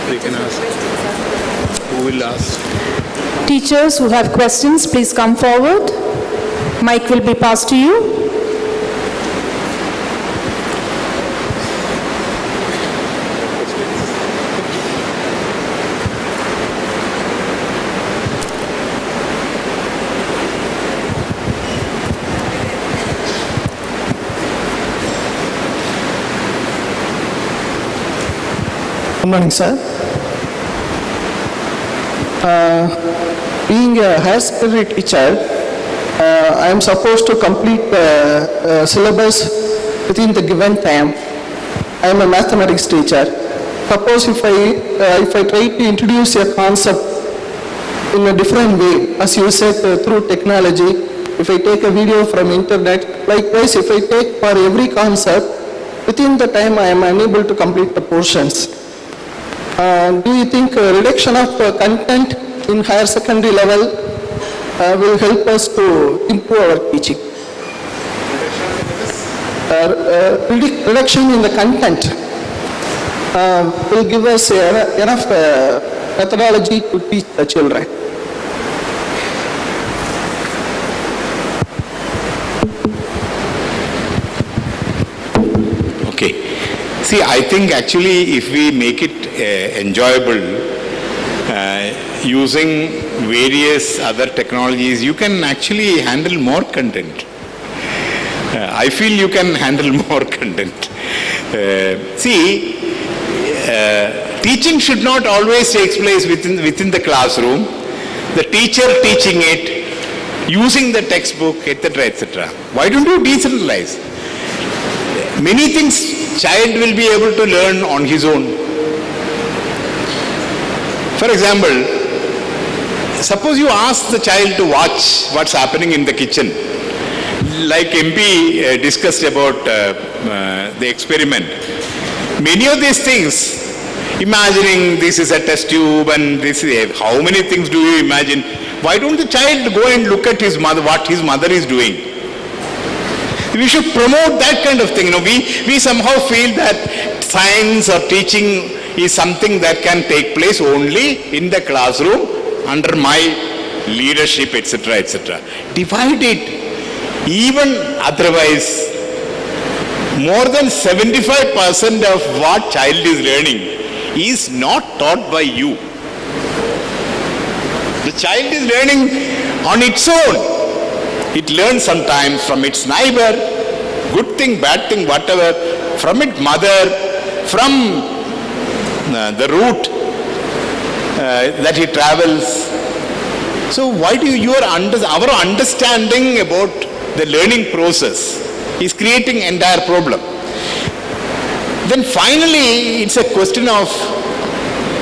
They can ask. Who will ask? Teachers who have questions, please come forward. Mic will be passed to you. Good morning, sir. Being a higher secondary teacher, I am supposed to complete the syllabus within the given time. I am a mathematics teacher. Suppose if I try to introduce a concept in a different way, as you said, through technology, if I take a video from internet, likewise if I take for every concept, within the time I am unable to complete the portions. Do you think reduction of content in higher secondary level will help us to improve our teaching? Reduction in the content will give us enough methodology to teach the children. Okay. See, I think actually if we make it enjoyable using various other technologies, you can actually handle more content. I feel you can handle more content. Teaching should not always take place within the classroom. The teacher teaching it, using the textbook, etc., etc. Why don't you decentralize? Many things child will be able to learn on his own. For example, suppose you ask the child to watch what's happening in the kitchen. Like MP discussed about the experiment. Many of these things, imagining this is a test tube and this is, how many things do you imagine? Why don't the child go and look at his mother, what his mother is doing? We should promote that kind of thing. We somehow feel that science or teaching is something that can take place only in the classroom under my leadership, etc., etc. Divide it. Even otherwise, more than 75% of what child is learning is not taught by you. The child is learning on its own. It learns sometimes from its neighbor, good thing, bad thing, whatever, from its mother, from the route that he travels. So why do our understanding about the learning process is creating entire problem. Then finally, it's a question of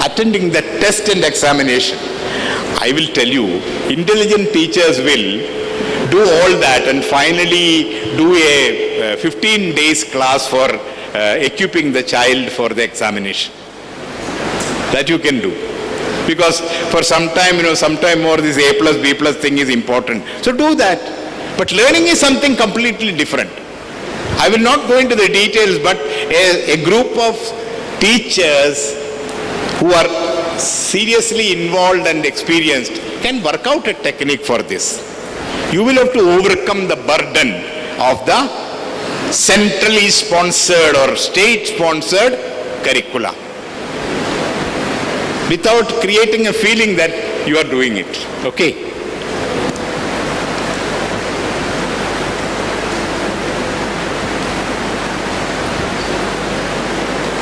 attending the test and examination. I will tell you, intelligent teachers will do all that and finally do a 15 days class for equipping the child for the examination. That you can do. Because for some time more this A plus, B plus thing is important. So do that. But learning is something completely different. I will not go into the details, but a group of teachers who are seriously involved and experienced can work out a technique for this. You will have to overcome the burden of the centrally sponsored or state-sponsored curricula without creating a feeling that you are doing it. Okay?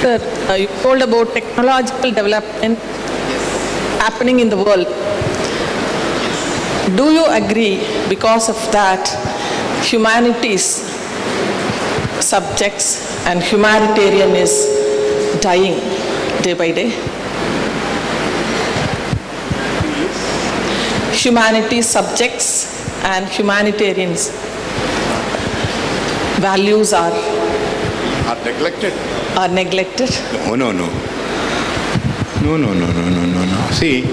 Sir, you told about technological development happening in the world. Do you agree, because of that, humanities subjects and humanitarian is dying day by day? humanities subjects and humanitarians values are neglected. neglected? Oh, no, no. No. See,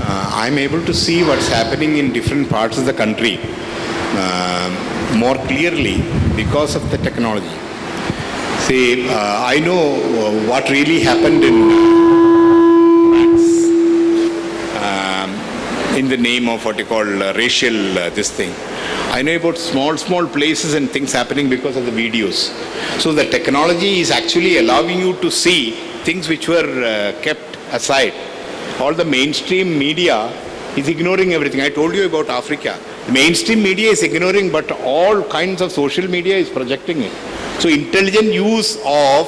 I'm able to see what's happening in different parts of the country more clearly because of the technology. See, I know what really happened in the name of what you call racial this thing. I know about small places and things happening because of the videos. So the technology is actually allowing you to see things which were kept aside. All the mainstream media is ignoring everything. I told you about Africa. The mainstream media is ignoring, but all kinds of social media is projecting it. So intelligent use of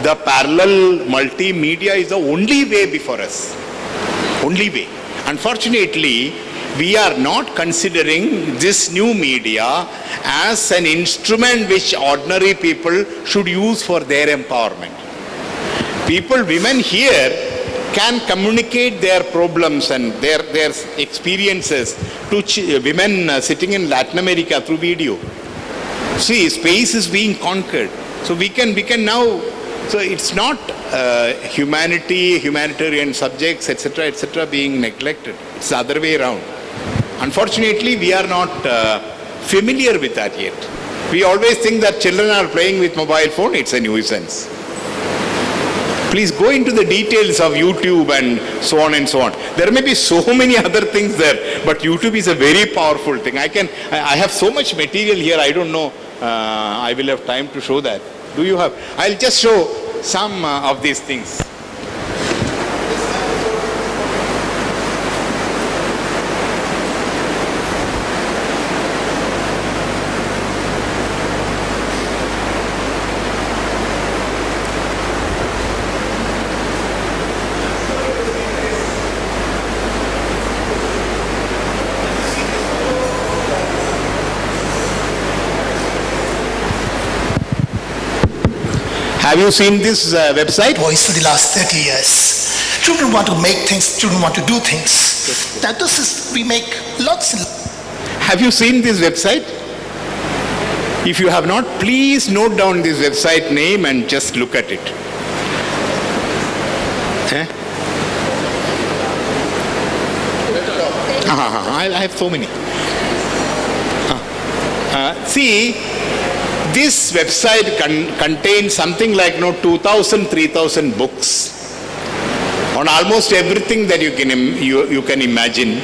the parallel multimedia is the only way before us. Only way. Unfortunately, we are not considering this new media as an instrument which ordinary people should use for their empowerment. Women here can communicate their problems and their experiences to women sitting in Latin America through video. See, space is being conquered. So we can now, so it's not humanitarian subjects, etc., being neglected. It's the other way around. Unfortunately, we are not familiar with that yet. We always think that children are playing with mobile phone. It's a nuisance. Please go into the details of YouTube and so on and so on. There may be so many other things there, but YouTube is a very powerful thing. I have so much material here, I don't know I will have time to show that. Do you have? I'll just show some of these things. Have you seen this website? Voice for the last 30 years. Children want to make things, children want to do things. We make lots and Have you seen this website? If you have not, please note down this website name and just look at it. I have so many. See, this website contains something like 2,000, 3,000 books on almost everything that you can imagine,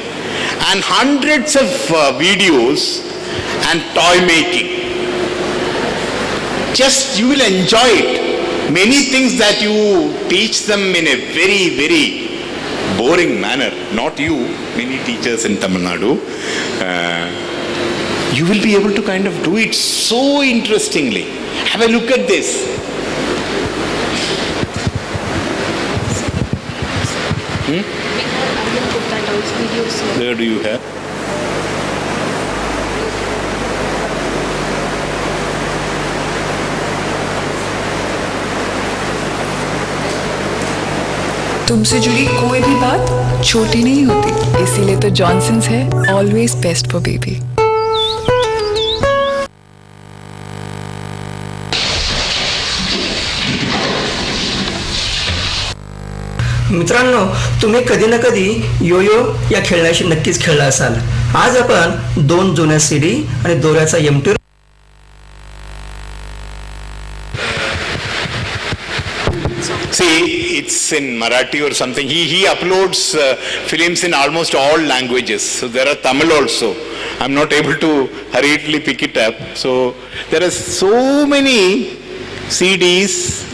and hundreds of videos and toy making. Just you will enjoy it. Many things that you teach them in a very, very boring manner. Not you, many teachers in Tamil Nadu. You will be able to kind of do it so interestingly. Have a look at this. Where do you have? तुमसे जुड़ी कोई भी बात छोटी नहीं होती, इसीलिए तो जॉनसन्स है ऑलवेज बेस्ट फॉर बेबी। मित्रांनो, तुम्ही कधी ना कधी योयो या खेळण्याशी नक्कीच खेळला असाल। आज आपण दोन जुन्या सीडी आणि दोऱ्याचा MT See, it's in Marathi or something. He uploads films in almost all languages. So there are Tamil also. I'm not able to hurriedly pick it up. So there are so many CDs.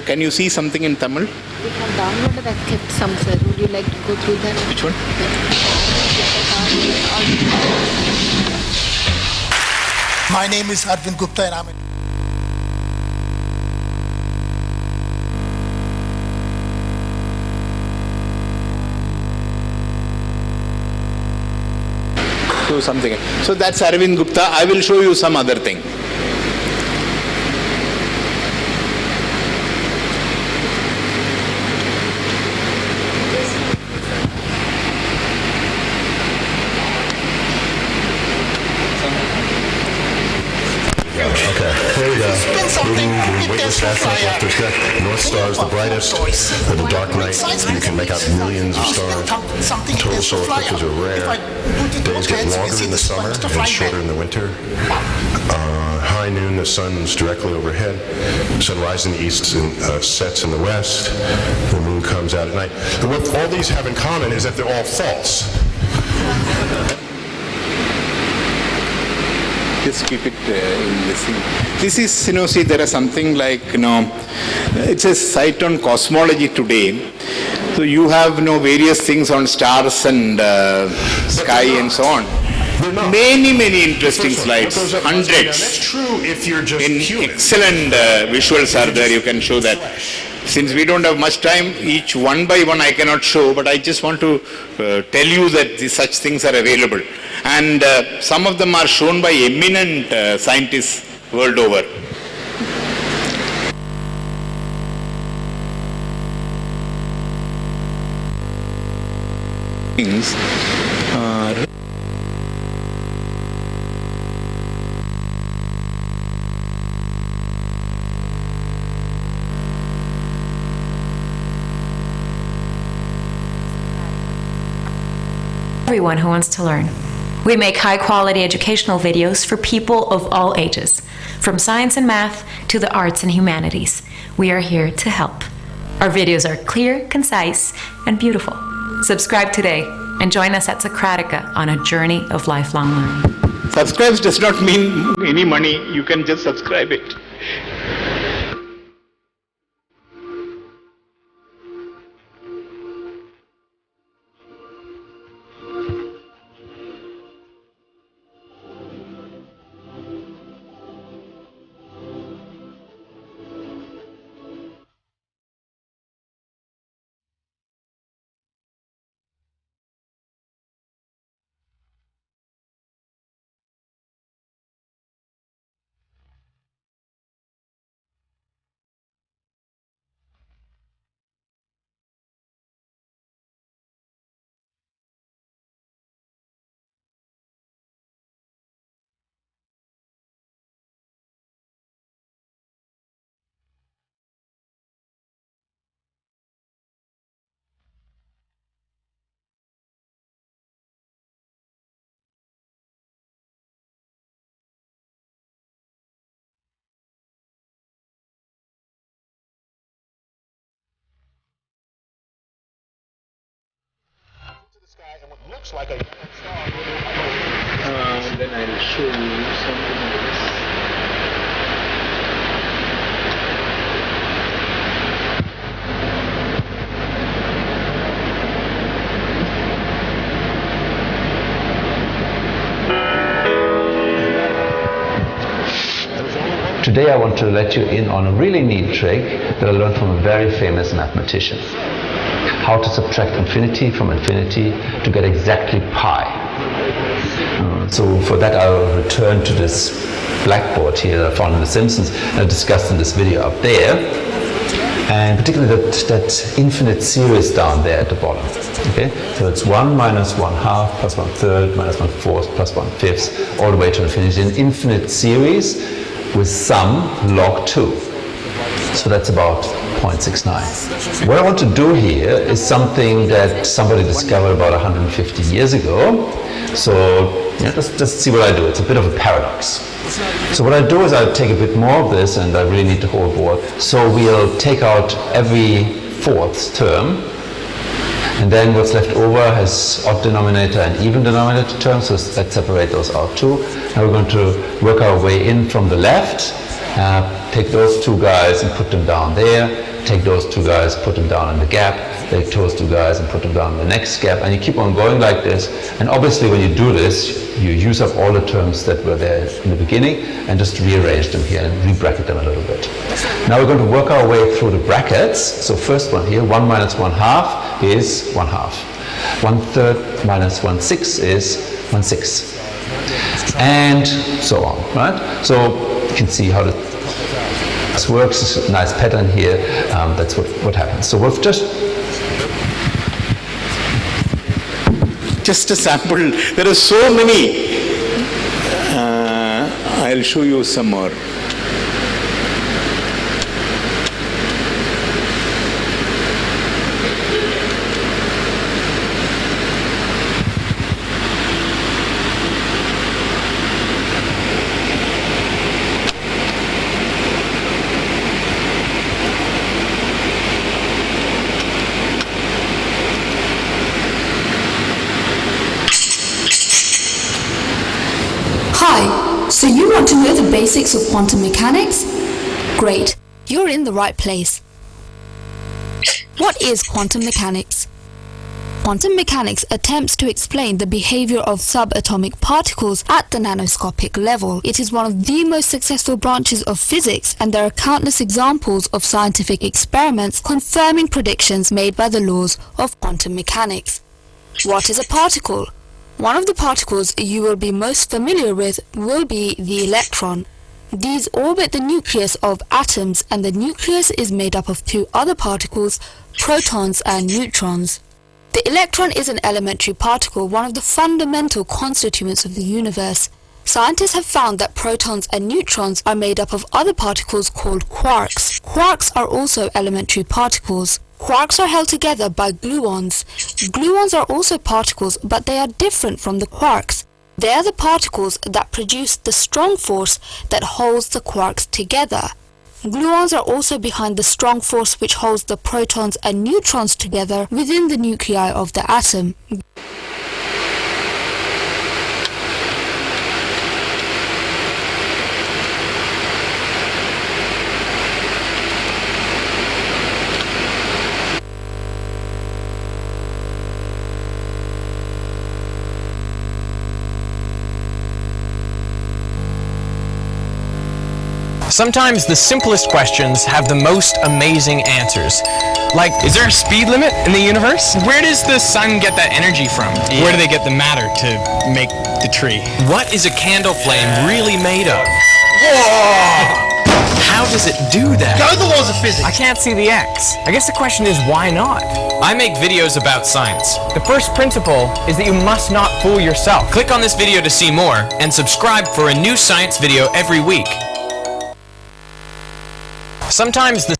Can you see something in Tamil? We have downloaded and kept some, sir. Would you like to go through them? Which one? My name is Arvind Gupta and I'm So something. So that's Arvind Gupta. I will show you some other thing. something, it weightless does fly astronauts off out. their deck. North Star is the brightest. In the dark night, you can make out millions of stars. Total solar eclipses are rare. Days get longer in the summer and shorter in the winter. High noon, the sun's directly overhead. The sun rises in the east and sets in the west. The moon comes out at night. And what all these have in common is that they're all false. Just keep it in this thing. This is, see, there are something like, it's a site on cosmology today. So you have, various things on stars and sky and so on. Many interesting slides, hundreds. That's true if you're just human. Excellent visuals are there, you can show that. Since we don't have much time, each one by one I cannot show, but I just want to tell you that such things are available. And some of them are shown by eminent scientists world over. Things are everyone who wants to learn. We make high-quality educational videos for people of all ages, from science and math to the arts and humanities. We are here to help. Our videos are clear, concise, and beautiful. Subscribe today and join us at Socratica on a journey of lifelong learning. Subscribe does not mean any money, you can just subscribe it. And what looks like a star. Then I'll show you something else. Today I want to let you in on a really neat trick that I learned from a very famous mathematician. How to subtract infinity from infinity to get exactly pi. So for that I'll return to this blackboard here that I found in The Simpsons and I discussed in this video up there. And particularly that infinite series down there at the bottom. Okay? So it's 1 minus 1/2 plus 1/3 minus 1/4 plus 1/5 all the way to infinity. An infinite series with sum log 2. So that's about 0.69. What I want to do here is something that somebody discovered about 150 years ago. So just see what I do. It's a bit of a paradox. So what I do is I take a bit more of this, and I really need the whole board. So we'll take out every fourth term, and then what's left over has odd denominator and even denominator terms, so let's separate those out too. Now we're going to work our way in from the left. Take those two guys and put them down there. Take those two guys, put them down in the gap. Take those two guys and put them down in the next gap. And you keep on going like this. And obviously when you do this, you use up all the terms that were there in the beginning and just rearrange them here and re-bracket them a little bit. Now we're going to work our way through the brackets. So first one here, 1 minus 1/2 is 1/2. 1/3 minus 1/6 is 1/6. And so on, right? So you can see how this works. It's a nice pattern here. That's what happens. So we've just a sample. There are so many. I'll show you some more. So you want to know the basics of quantum mechanics? Great, you're in the right place. What is quantum mechanics? Quantum mechanics attempts to explain the behavior of subatomic particles at the nanoscopic level. It is one of the most successful branches of physics, and there are countless examples of scientific experiments confirming predictions made by the laws of quantum mechanics. What is a particle? One of the particles you will be most familiar with will be the electron. These orbit the nucleus of atoms, and the nucleus is made up of two other particles, protons and neutrons. The electron is an elementary particle, one of the fundamental constituents of the universe. Scientists have found that protons and neutrons are made up of other particles called quarks. Quarks are also elementary particles. Quarks are held together by gluons. Gluons are also particles, but they are different from the quarks. They are the particles that produce the strong force that holds the quarks together. Gluons are also behind the strong force which holds the protons and neutrons together within the nuclei of the atom. Sometimes the simplest questions have the most amazing answers. Like, is there a speed limit in the universe? Where does the sun get that energy from? Where do they get the matter to make the tree? What is a candle flame really made of? Whoa! How does it do that? Go the laws of physics! I can't see the X. I guess the question is, why not? I make videos about science. The first principle is that you must not fool yourself. Click on this video to see more, and subscribe for a new science video every week. Sometimes the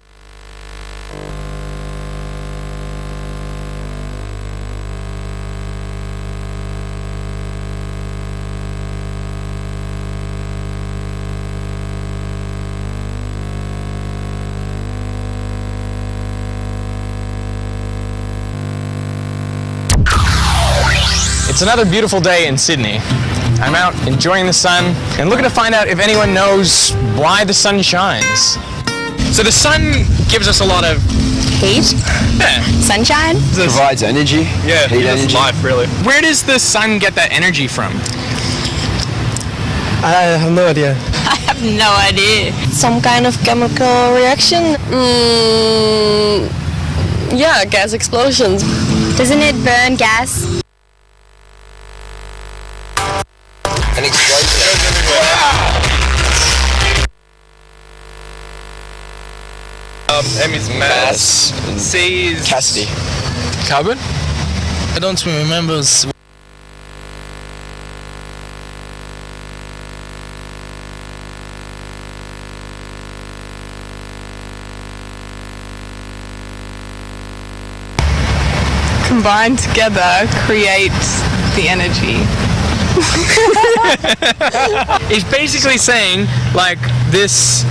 It's another beautiful day in Sydney. I'm out enjoying the sun and looking to find out if anyone knows why the sun shines. So the sun gives us a lot of heat, sunshine, provides energy, heat energy. Life, really. Where does the sun get that energy from? I have no idea. I have no idea. Some kind of chemical reaction? Yeah, gas explosions. Doesn't it burn gas? An explosion. M is mass. C is Cassidy. Carbon? I don't remember. Combined together creates the energy. It's basically saying, like, this.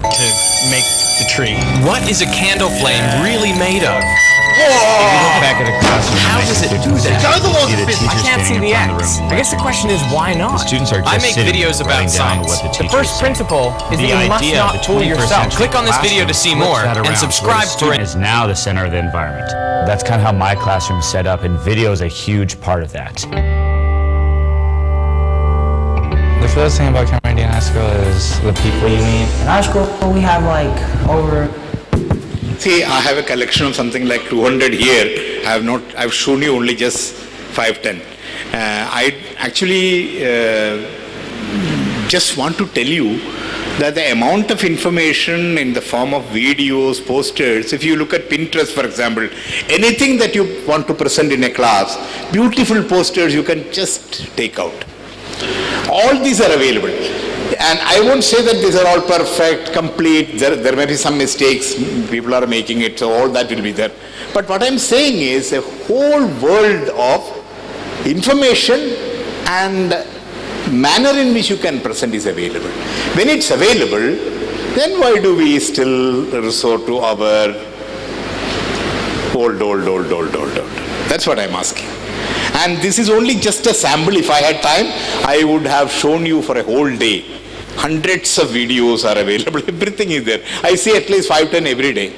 To make the tree. What is a candle flame really made of? If you look back at a classroom, how does it do that? I can't see the X. I guess the question is, why not? The students are just I make videos about science. The first principle is that you must not fool yourself. Click on this video to see more and subscribe for it. Is now the center of the environment. That's kind of how my classroom is set up, and video is a huge part of that. The first thing about Cameron High School is the people you meet. In our school, we have like over. See, I have a collection of something like 200 here. I've shown you only just 5-10. I actually just want to tell you that the amount of information in the form of videos, posters, if you look at Pinterest, for example, anything that you want to present in a class, beautiful posters you can just take out. All these are available. And I won't say that these are all perfect, complete, there may be some mistakes, people are making it, so all that will be there. But what I'm saying is a whole world of information and manner in which you can present is available. When it's available, then why do we still resort to our old? That's what I'm asking. And this is only just a sample. If I had time, I would have shown you for a whole day. Hundreds of videos are available. Everything is there. I see at least 5-10 every day.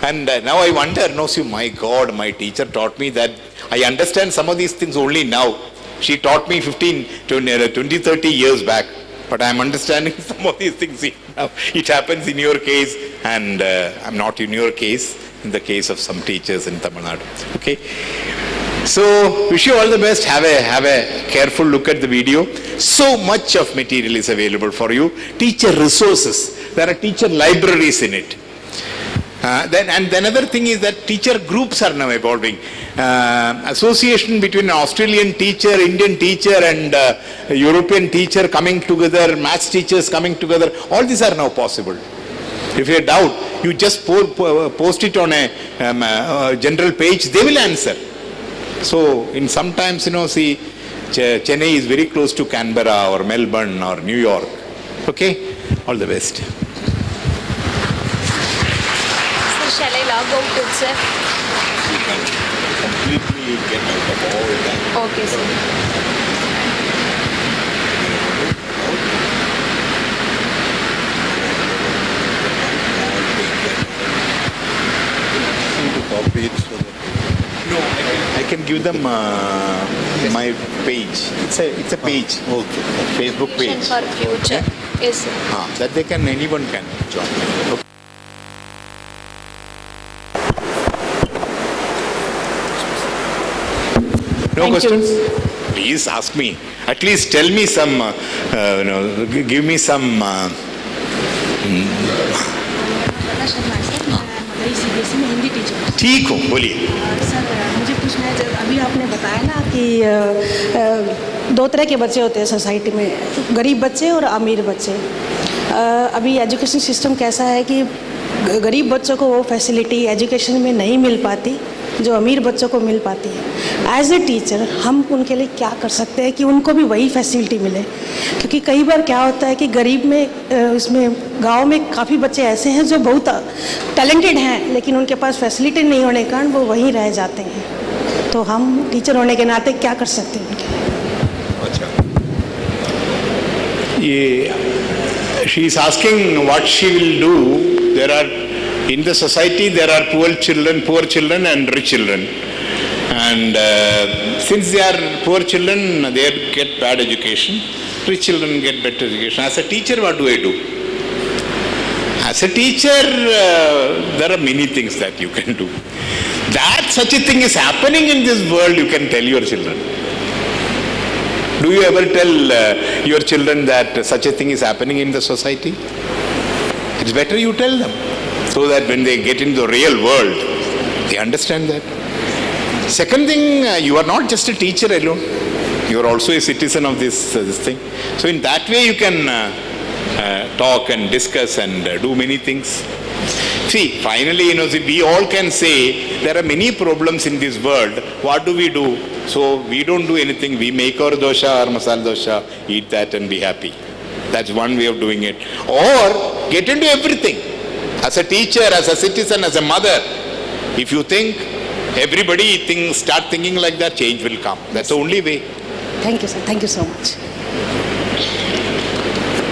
And now I wonder, my God, my teacher taught me that. I understand some of these things only now. She taught me 20, 30 years back. But I'm understanding some of these things now. It happens in your case, and I'm not in your case, in the case of some teachers in Tamil Nadu. Okay? So, wish you all the best. Have a careful look at the video. So much of material is available for you. Teacher resources. There are teacher libraries in it. And another thing is that teacher groups are now evolving. Association between an Australian teacher, Indian teacher and European teacher coming together, maths teachers coming together, all these are now possible. If you have doubt, you just post it on a general page, they will answer. So, in sometimes, see, Chennai is very close to Canberra or Melbourne or New York. Okay? All the best. Sir, shall I log out it, sir? You can completely get out of all that. Okay, sir. Copy it so that I can give them my page. It's a page. Okay. Facebook page. For future. Yes, sir. That anyone can join. Okay. No questions? Please ask me. At least tell me some, give me some. ठीक हो, बोलिए। Sir, मुझे पूछना है, जब अभी आपने बताया ना कि दो तरह के बच्चे होते हैं सोसाइटी में, गरीब बच्चे और अमीर बच्चे। अभी एजुकेशन सिस्टम कैसा है कि गरीब बच्चों को वो फैसिलिटी एजुकेशन में नहीं मिल पाती जो अमीर बच्चों को मिल पाती है। एज ए टीचर हम उनके लिए क्या कर सकते हैं कि उनको भी वही फैसिलिटी मिले, क्योंकि कई बार क्या होता है कि गरीब में इसमें गांव में काफ़ी बच्चे ऐसे हैं जो बहुत टैलेंटेड हैं, लेकिन उनके पास फैसिलिटी नहीं होने के कारण वो वहीं रह जाते हैं। तो हम टीचर होने के नाते क्या कर सकते हैं उनके लिए? अच्छा, ये she is asking what she will do. There are in the society there are poor children and rich children, and since they are poor children, they get bad education. Rich children get better education. As a teacher, what do I do? As a teacher, there are many things that you can do. That such a thing is happening in this world, you can tell your children. Do you ever tell your children that such a thing is happening in the society? It's better you tell them, so that when they get into the real world, they understand that. Second thing, you are not just a teacher alone. You are also a citizen of this thing. So in that way you can talk and discuss and do many things. See, finally, we all can say there are many problems in this world. What do? So we don't do anything. We make our dosha or masala dosha, eat that and be happy. That's one way of doing it. Or get into everything. As a teacher, as a citizen, as a mother, if you think, everybody start thinking like that, change will come. That's the only way. Thank you, sir. Thank you so much.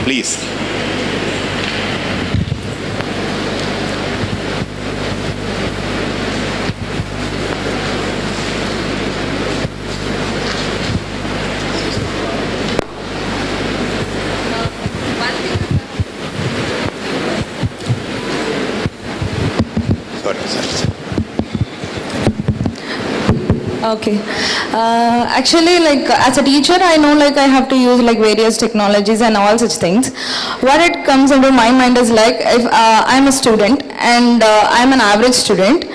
Please. Okay. Actually, like as a teacher, I know like I have to use like various technologies and all such things. What it comes into my mind is like if I'm a student and I'm an average student,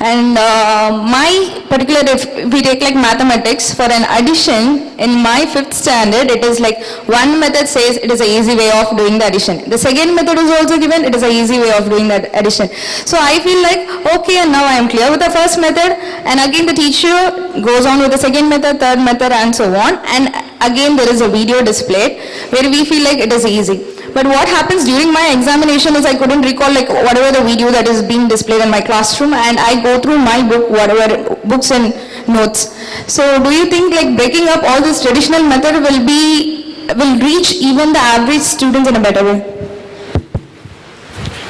and my particular, if we take like mathematics for an addition in my 5th standard, it is like one method says it is an easy way of doing the addition. The second method is also given, it is an easy way of doing that addition. So I feel like, okay, and now I am clear with the first method, and again the teacher goes on with the second method, third method, and so on, and again there is a video displayed where we feel like it is easy. But what happens during my examination is I couldn't recall like whatever the video that is being displayed in my classroom, and I go through my book, whatever books and notes. So do you think like breaking up all this traditional method will reach even the average students in a better way?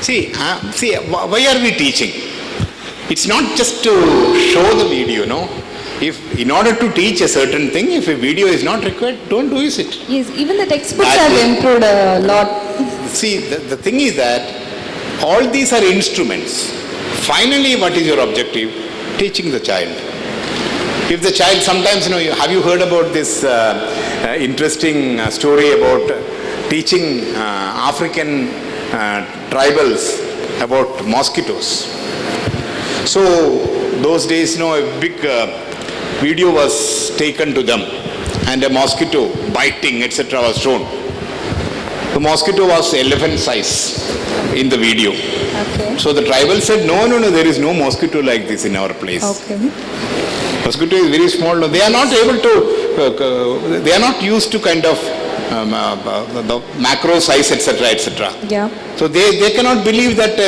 See, why are we teaching? It's not just to show the video, no? If in order to teach a certain thing, if a video is not required, don't use it. Yes, even the textbooks have improved a lot. See, the thing is that all these are instruments. Finally, what is your objective? Teaching the child. If the child, sometimes, have you heard about this interesting story about teaching African tribals about mosquitoes? So, those days, a big video was taken to them and a mosquito biting, etc. was shown. The mosquito was elephant size in the video. Okay. So the tribal said, no, there is no mosquito like this in our place. Okay. Mosquito is very small. They are not able to, they are not used to kind of the macro size, etc., etc. Yeah. So they cannot believe that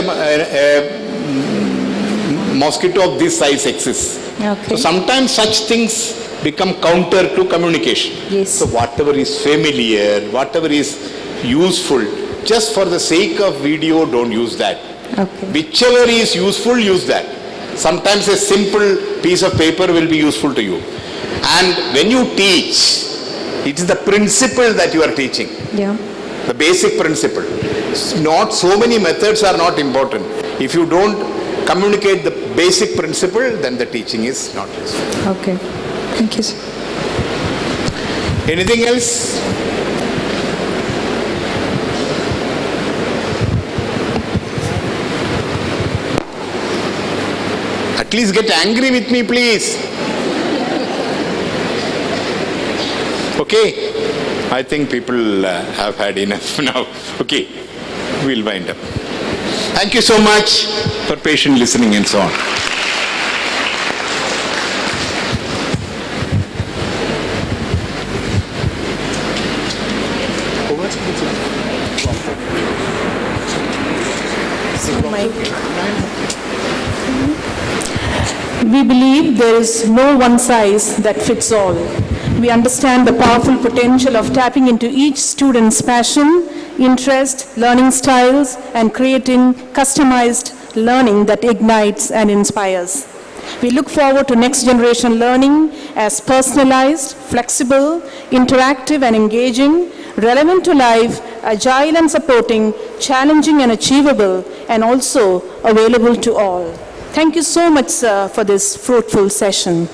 mosquito of this size exists. Okay. So sometimes such things become counter to communication. Yes. So whatever is familiar, whatever is useful, just for the sake of video, don't use that. Okay. Whichever is useful, use that. Sometimes a simple piece of paper will be useful to you. And when you teach, it is the principle that you are teaching. Yeah. The basic principle. Not so many methods are not important. If you don't communicate the basic principle, then the teaching is not useful. Okay. Thank you, sir. Anything else? At least get angry with me, please. Okay? I think people have had enough now. Okay, we'll wind up. Thank you so much for patient listening and so on. We believe there is no one size that fits all. We understand the powerful potential of tapping into each student's passion, interest, learning styles, and creating customized learning that ignites and inspires. We look forward to next generation learning as personalized, flexible, interactive and engaging, relevant to life, agile and supporting, challenging and achievable, and also available to all. Thank you so much, sir, for this fruitful session.